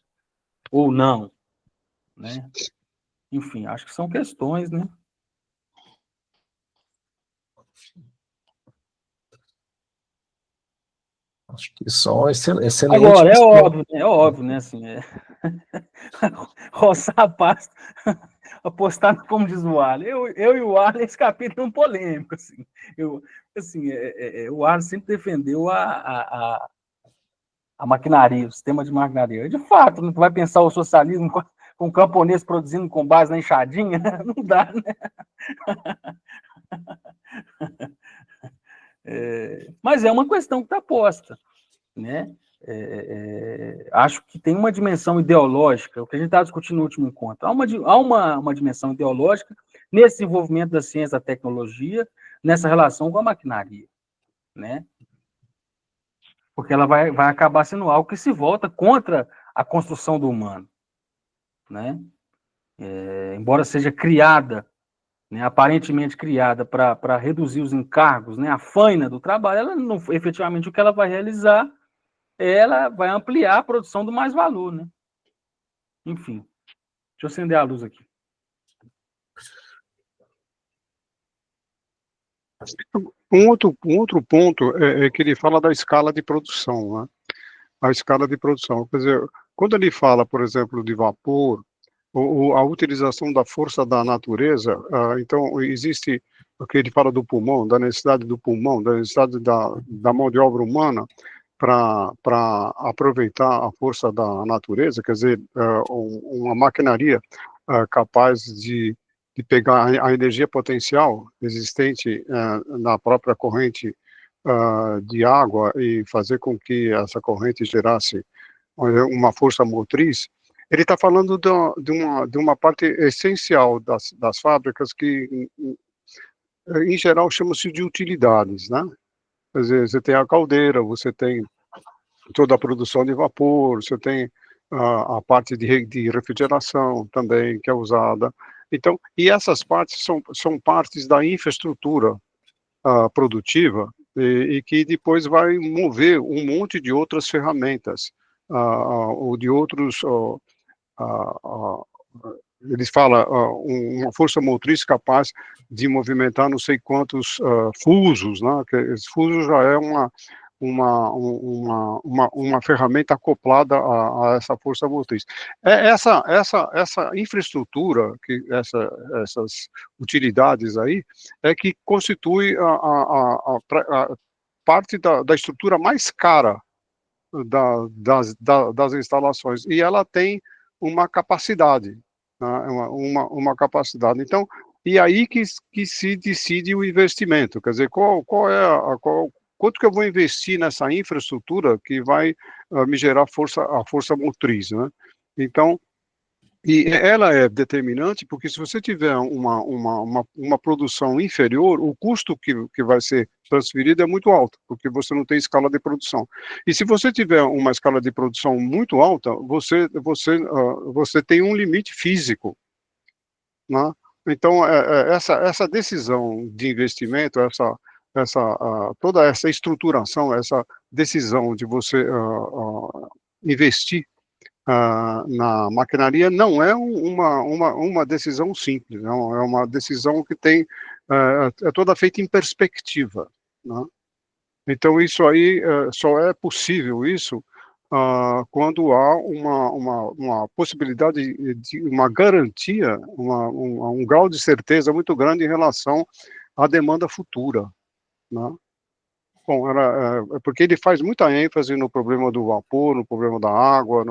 ou não, né? Enfim, acho que são questões, né? Acho que só excelente. Agora, é óbvio, né? Assim, roçar a pasta, apostar, como diz o Arlen. Eu e o Arlen, esse capítulo é um polêmico, assim. O Arlen sempre defendeu a maquinaria, o sistema de maquinaria. De fato, não vai pensar o socialismo com o camponês produzindo com base na enxadinha? Não dá, né? Mas é uma questão que está posta, né? Acho que tem uma dimensão ideológica, o que a gente estava discutindo no último encontro. Há uma dimensão ideológica nesse desenvolvimento da ciência, da tecnologia, nessa relação com a maquinaria, né? Porque ela vai acabar sendo algo que se volta contra a construção do humano, né? Embora seja criada, né, aparentemente criada para reduzir os encargos, né, a faina do trabalho, ela não, efetivamente o que ela vai realizar, ela vai ampliar a produção do mais-valor, né? Enfim, deixa eu acender a luz aqui. Um outro ponto é que ele fala da escala de produção, né? A escala de produção. Quer dizer, quando ele fala, por exemplo, de vapor, a utilização da força da natureza, então existe o que ele fala do pulmão, da necessidade do pulmão, da necessidade da mão de obra humana para aproveitar a força da natureza, quer dizer, uma maquinaria capaz de pegar a energia potencial existente na própria corrente de água e fazer com que essa corrente gerasse uma força motriz. Ele está falando de uma parte essencial das fábricas que, em geral, chama-se de utilidades, né? Quer dizer, você tem a caldeira, você tem toda a produção de vapor, você tem a parte de refrigeração também, que é usada. Então, e essas partes são partes da infraestrutura produtiva e que depois vai mover um monte de outras ferramentas, ou de outros... eles falam uma força motriz capaz de movimentar não sei quantos fusos, né? Que esse fuso já é uma ferramenta acoplada a essa força motriz. Essa infraestrutura, essas utilidades aí, é que constitui a parte da estrutura mais cara das instalações, e ela tem uma capacidade, né? uma capacidade. Então, e aí que se decide o investimento, quer dizer, quanto que eu vou investir nessa infraestrutura que vai me gerar a força motriz, né? Então, E ela é determinante porque se você tiver uma produção inferior, o custo que vai ser transferido é muito alto, porque você não tem escala de produção. E se você tiver uma escala de produção muito alta, você tem um limite físico, né? Então, essa decisão de investimento, toda essa estruturação, essa decisão de você investir na maquinaria não é uma decisão simples, não, é uma decisão que tem, é toda feita em perspectiva, né? Então isso aí só é possível isso quando há uma possibilidade de uma garantia, um grau de certeza muito grande em relação à demanda futura, né? Bom, porque ele faz muita ênfase no problema do vapor, no problema da água,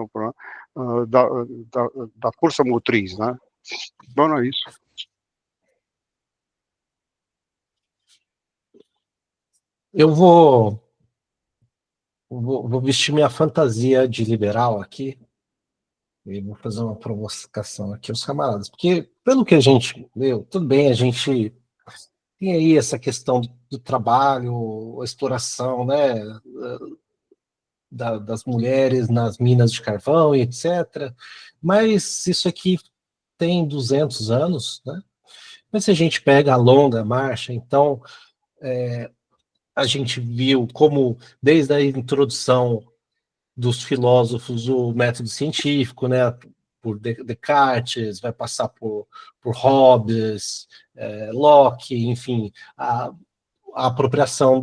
da, da força motriz, né? Bom, é isso. Eu vou vestir minha fantasia de liberal aqui e vou fazer uma provocação aqui aos camaradas, porque pelo que a gente leu, tudo bem, a gente tem aí essa questão do trabalho, a exploração, né, das mulheres nas minas de carvão e etc. Mas isso aqui tem 200 anos, né? Mas se a gente pega a longa marcha, então a gente viu como desde a introdução dos filósofos o método científico, né, por Descartes, vai passar por Hobbes, Locke, enfim, a apropriação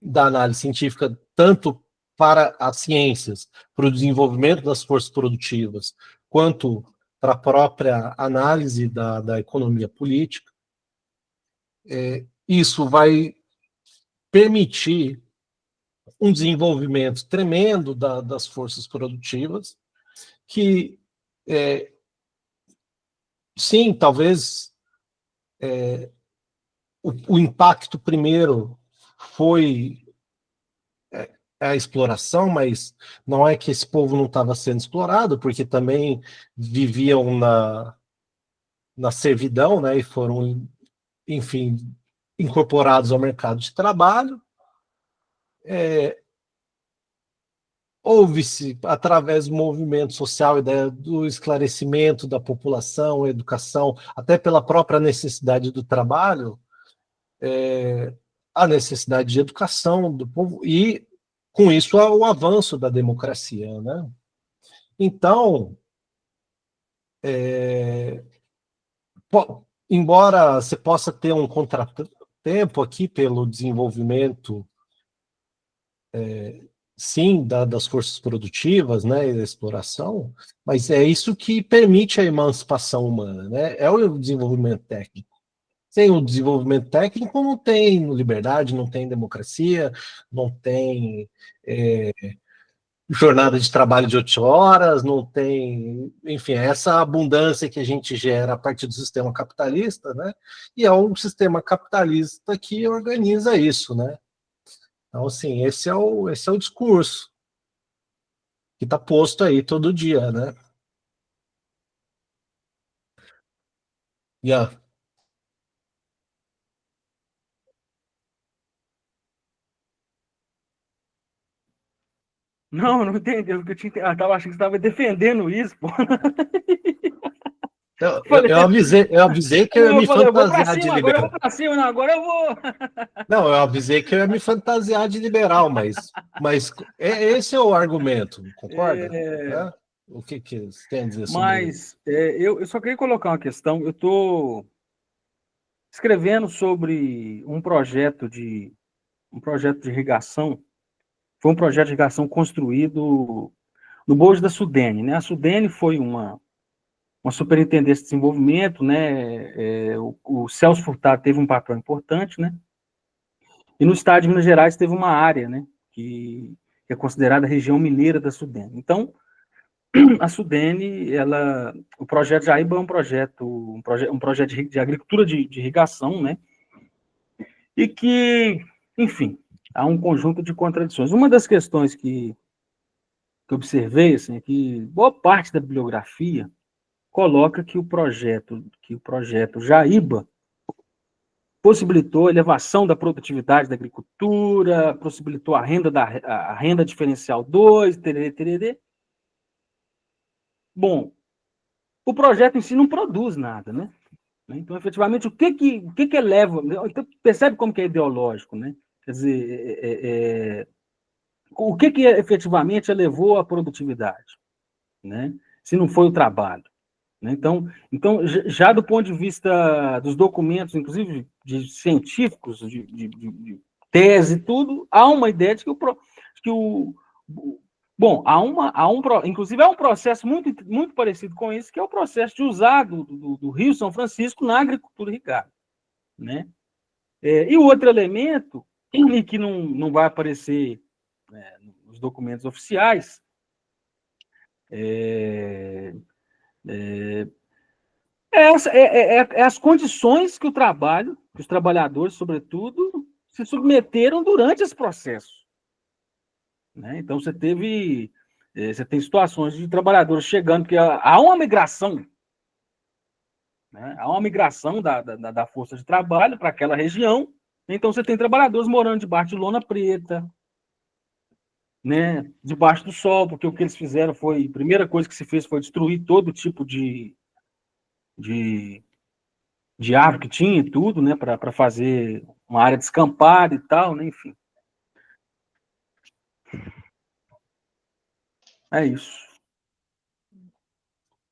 da análise científica tanto para as ciências, para o desenvolvimento das forças produtivas, quanto para a própria análise da economia política. Isso vai permitir um desenvolvimento tremendo das forças produtivas, que, sim, talvez o impacto primeiro foi a exploração, mas não é que esse povo não estava sendo explorado, porque também viviam na servidão, né, e foram, enfim, incorporados ao mercado de trabalho. Houve-se, através do movimento social e do esclarecimento da população, educação, até pela própria necessidade do trabalho, a necessidade de educação do povo, e, com isso, o avanço da democracia, né? Então, embora você possa ter um contratempo aqui pelo desenvolvimento, sim, das forças produtivas, né, e da exploração, mas é isso que permite a emancipação humana, né? É o desenvolvimento técnico. Sem o desenvolvimento técnico não tem liberdade, não tem democracia, não tem jornada de trabalho de 8 horas, não tem, enfim, essa abundância que a gente gera a partir do sistema capitalista, né? E é um sistema capitalista que organiza isso, né? Então, assim, esse é o discurso que está posto aí todo dia, né? Yeah. Não, não entendeu, porque eu tava achando que você estava defendendo isso, pô. Eu avisei que eu ia me eu vou pra fantasiar de cima, agora eu liberal. vou pra cima, não, agora eu vou. Não, eu avisei que eu ia me fantasiar de liberal, mas esse é o argumento, concorda? É, O que você tem a dizer sobre ele? mas eu só queria colocar uma questão. Eu estou escrevendo sobre um projeto de irrigação. Foi um projeto de irrigação construído no Bojo da Sudene, né? A Sudene foi uma superintendência de desenvolvimento, né? O Celso Furtado teve um papel importante, né? E no estado de Minas Gerais teve uma área, né? Que é considerada a região mineira da Sudene. Então, a Sudene, o projeto Jaíba é um projeto de agricultura de irrigação, né? E que, enfim, há um conjunto de contradições. Uma das questões que observei, assim, é que boa parte da bibliografia coloca que o projeto Jaíba possibilitou a elevação da produtividade da agricultura, possibilitou a renda diferencial 2, tererê, tererê. Bom, o projeto em si não produz nada, né? Então, efetivamente, o que eleva... Então, percebe como que é ideológico, né? Quer dizer, o que efetivamente elevou a produtividade, né? Se não foi o trabalho. Né? Então, já do ponto de vista dos documentos, inclusive de científicos, de tese, tudo, há uma ideia de inclusive há um processo muito parecido com isso, que é o processo de usar do Rio São Francisco na agricultura irrigada, né? E o outro elemento, que não vai aparecer nos documentos oficiais, as condições que que os trabalhadores, sobretudo, se submeteram durante esse processo. Né? Então, você tem situações de trabalhadores chegando, que há uma migração, né? Há uma migração da força de trabalho para aquela região, então você tem trabalhadores morando debaixo de lona preta, né? Debaixo do sol, porque o que eles fizeram a primeira coisa que se fez foi destruir todo tipo de árvore que tinha e tudo, né, para fazer uma área descampada e tal, né, enfim. É isso.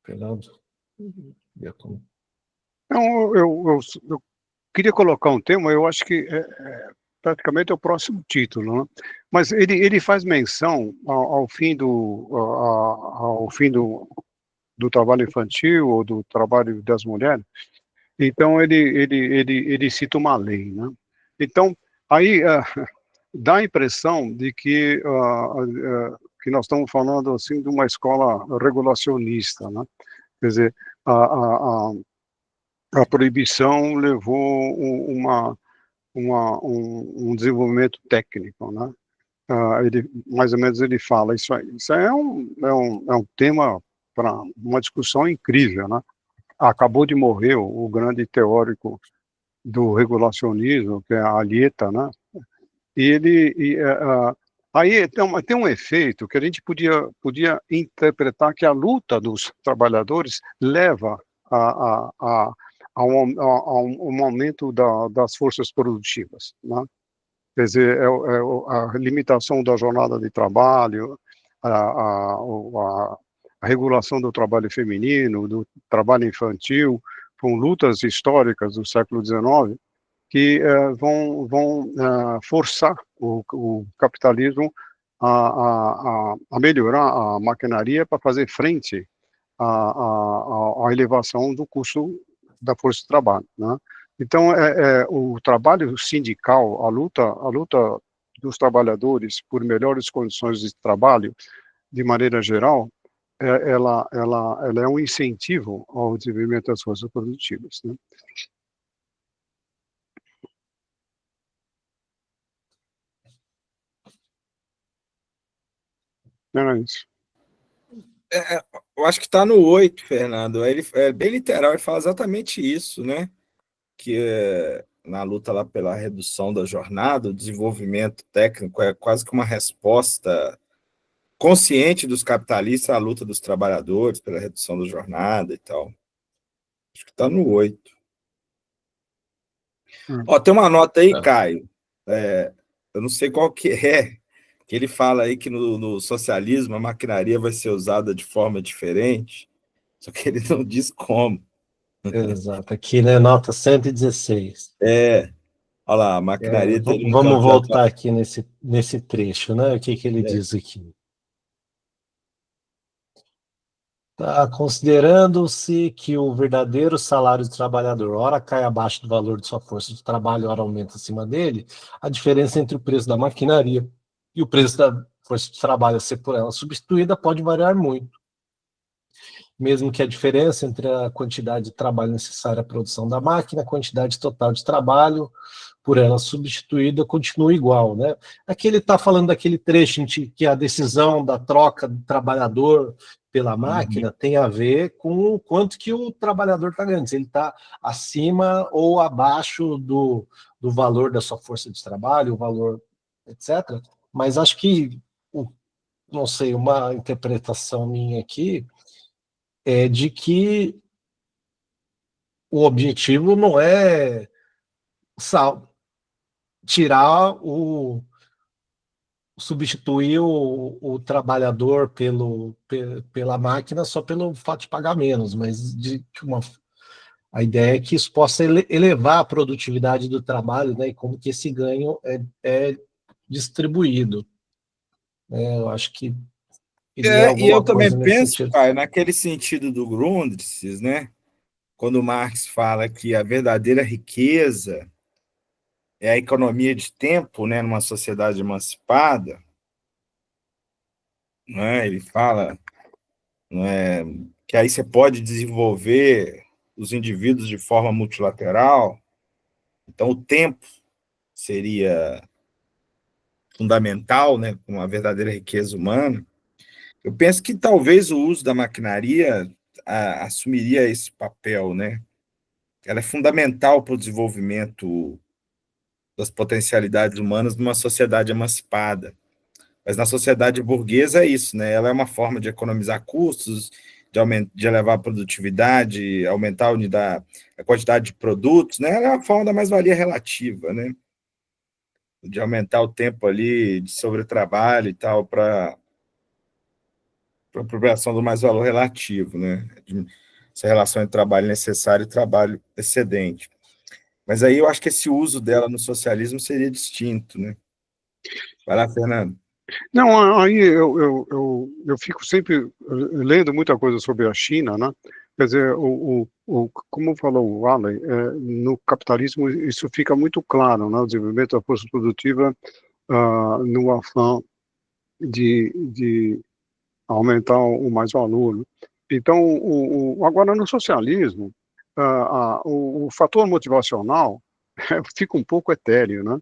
Fernando? Então, eu queria colocar um tema, eu acho que praticamente é o próximo título, né? Mas ele faz menção ao fim do trabalho infantil ou do trabalho das mulheres. Então, ele cita uma lei, né? Então, aí dá a impressão de que nós estamos falando assim de uma escola regulacionista, né? Quer dizer, a proibição levou um desenvolvimento técnico, né? Mais ou menos ele fala isso aí. Isso aí é um tema para uma discussão incrível, né? Acabou de morrer o grande teórico do regulacionismo, que é a Alieta, né? Aí tem um efeito que a gente podia interpretar que a luta dos trabalhadores leva a um aumento das forças produtivas, né? Quer dizer, a limitação da jornada de trabalho, a regulação do trabalho feminino, do trabalho infantil, com lutas históricas do século XIX, que vão forçar o capitalismo a melhorar a maquinaria para fazer frente à elevação do custo da força de trabalho, né? Então, o trabalho sindical, a luta dos trabalhadores por melhores condições de trabalho, de maneira geral, ela é um incentivo ao desenvolvimento das forças produtivas, né? Não é isso. Eu acho que está no 8, Fernando. Ele é bem literal, ele fala exatamente isso, né? Que na luta lá pela redução da jornada, o desenvolvimento técnico é quase que uma resposta consciente dos capitalistas à luta dos trabalhadores pela redução da jornada e tal. Acho que está no 8. Ó, tem uma nota aí, Caio. Eu não sei qual que ele fala aí que no socialismo a maquinaria vai ser usada de forma diferente, só que ele não diz como. Exato, aqui, né, nota 116. Olha lá, a maquinaria teria um vamos campo voltar aqui nesse trecho, né? O que ele diz aqui? Tá, considerando-se que o verdadeiro salário do trabalhador, ora cai abaixo do valor de sua força de trabalho, ora aumenta acima dele, a diferença entre o preço da maquinaria e o preço da força de trabalho a ser por ela substituída pode variar muito. mesmo que a diferença entre a quantidade de trabalho necessária à produção da máquina, a quantidade total de trabalho por ela substituída continua igual, né? Aqui ele está falando daquele trecho em que a decisão da troca do trabalhador pela máquina tem a ver com o quanto que o trabalhador está ganhando, se ele está acima ou abaixo do valor da sua força de trabalho, o valor, etc. Mas acho que, não sei, uma interpretação minha aqui é de que o objetivo não é tirar substituir o trabalhador pela máquina só pelo fato de pagar menos, mas a ideia é que isso possa elevar a produtividade do trabalho, né, e como que esse ganho é distribuído. Eu acho que iria E eu alguma também coisa nesse penso, sentido. pai, naquele sentido do Grundrisse, né? Quando Marx fala que a verdadeira riqueza é a economia de tempo, né, numa sociedade emancipada, né? Ele fala, né, que aí você pode desenvolver os indivíduos de forma multilateral. Então, o tempo seria fundamental, né, com a verdadeira riqueza humana. Eu penso que talvez o uso da maquinaria assumiria esse papel, né? Ela é fundamental para o desenvolvimento das potencialidades humanas numa sociedade emancipada. Mas na sociedade burguesa é isso, né? Ela é uma forma de economizar custos, de elevar a produtividade, aumentar a quantidade de produtos, né? Ela é uma forma da mais-valia relativa, né? De aumentar o tempo ali de sobretrabalho e tal para a apropriação do mais-valor relativo, né? Essa relação entre trabalho necessário e trabalho excedente. Mas aí eu acho que esse uso dela no socialismo seria distinto, né? Vai lá, Fernando. Não, aí eu fico sempre lendo muita coisa sobre a China, né? Quer dizer, como falou o Alan, no capitalismo isso fica muito claro, né? O desenvolvimento da força produtiva no afã de aumentar o mais-valor, né? Então, agora no socialismo, o fator motivacional fica um pouco etéreo, né?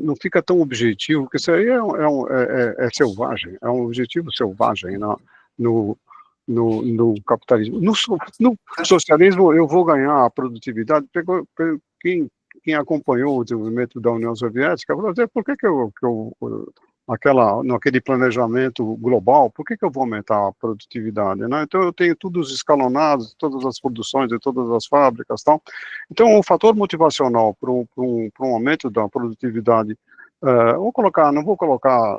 Não fica tão objetivo, porque isso aí é selvagem, é um objetivo selvagem no, no capitalismo. No socialismo, eu vou ganhar a produtividade. Quem acompanhou o desenvolvimento da União Soviética falou: por que naquele planejamento global, por que eu vou aumentar a produtividade, né? Então eu tenho tudo escalonado, todas as produções de todas as fábricas, tal. Então o fator motivacional para um aumento da produtividade, não vou colocar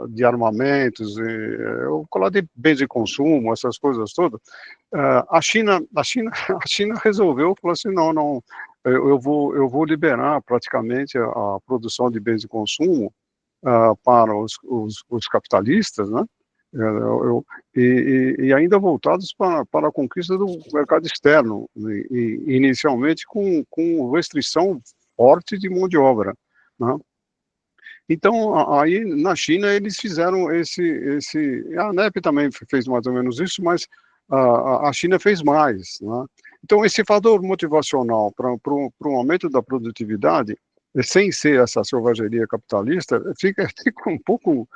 de armamentos, eu vou colocar de bens de consumo, essas coisas todas. A China resolveu, falou assim, não, eu vou liberar praticamente a produção de bens de consumo para os capitalistas, né? E ainda voltados para a conquista do mercado externo, inicialmente com restrição forte de mão de obra, né? Então, aí na China eles fizeram a ANEP também fez mais ou menos isso, mas a China fez mais, né? Então, esse fator motivacional para um aumento da produtividade, sem ser essa selvageria capitalista, fica um pouco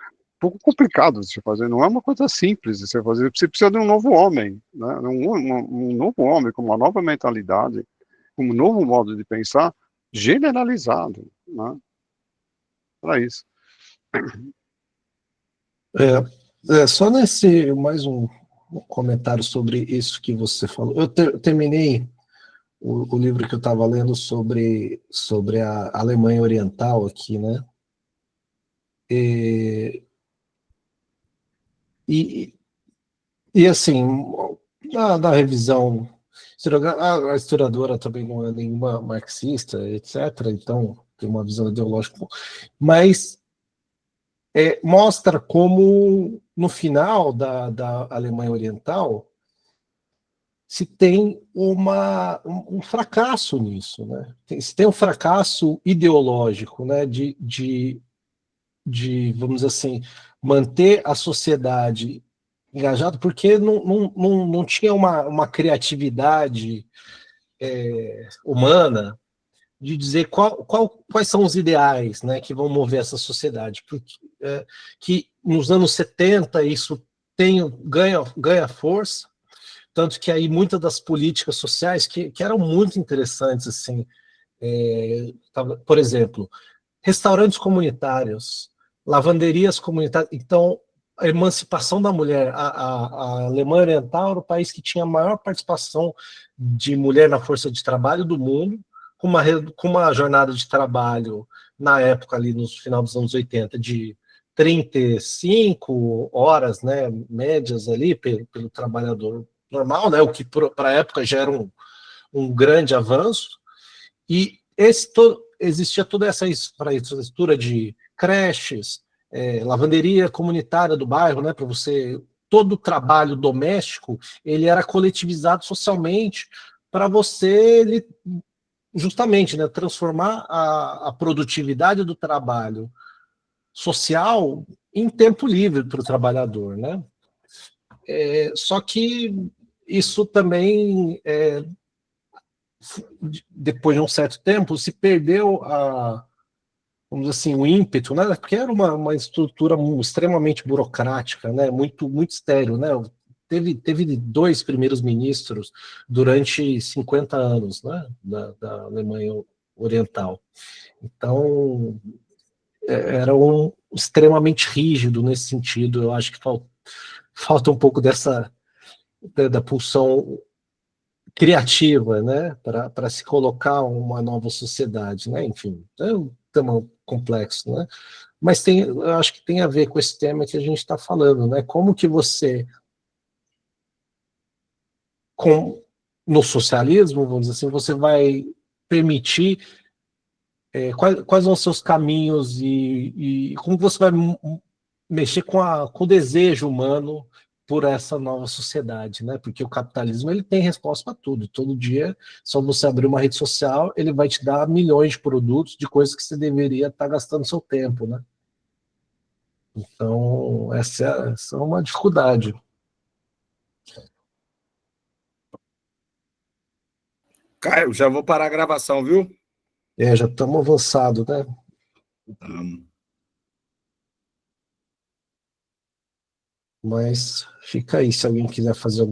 complicado de se fazer, não é uma coisa simples de se fazer, você precisa de um novo homem, né? Um novo homem com uma nova mentalidade, um novo modo de pensar generalizado, né? Para isso. Só mais um comentário sobre isso que você falou. Eu terminei o livro que eu estava lendo sobre a Alemanha Oriental aqui, né? E assim, na revisão, a historiadora também não é nenhuma marxista, etc., então tem uma visão ideológica, mas mostra como, no final da Alemanha Oriental, se tem um fracasso nisso, né? Se tem um fracasso ideológico, né? De, vamos dizer assim, manter a sociedade engajado porque não tinha uma criatividade humana de dizer quais são os ideais, né, que vão mover essa sociedade. Porque, que nos anos 70 isso ganha força, tanto que aí muitas das políticas sociais que eram muito interessantes, assim, por exemplo, restaurantes comunitários, lavanderias comunitárias. Então, a emancipação da mulher. A Alemanha Oriental era o país que tinha a maior participação de mulher na força de trabalho do mundo, com uma jornada de trabalho, na época, ali no final dos anos 80, de 35 horas, né, médias ali, pelo trabalhador normal, né, o que para a época já era um grande avanço. E existia toda essa infraestrutura de creches, lavanderia comunitária do bairro, né, para você. Todo o trabalho doméstico ele era coletivizado socialmente para você justamente, né, transformar a produtividade do trabalho social em tempo livre para o trabalhador, né? Só que isso também depois de um certo tempo, se perdeu vamos dizer assim, o ímpeto, né? Porque era uma estrutura extremamente burocrática, né? Muito estéril, né? Teve 2 primeiros ministros durante 50 anos, né? Da Alemanha Oriental. Então, era extremamente rígido nesse sentido. Eu acho que falta um pouco da pulsão criativa, né, para se colocar uma nova sociedade, né, enfim, é um tema complexo, né, mas eu acho que tem a ver com esse tema que a gente está falando, né, como que você, no socialismo, vamos dizer assim, você vai permitir, quais vão ser os caminhos e como você vai mexer com o desejo humano por essa nova sociedade, né? Porque o capitalismo ele tem resposta para tudo. Todo dia, só você abrir uma rede social, ele vai te dar milhões de produtos de coisas que você deveria estar gastando seu tempo, né? Então, essa é uma dificuldade. Caio, já vou parar a gravação, viu? Já estamos avançados, né? Mas fica aí, se alguém quiser fazer alguma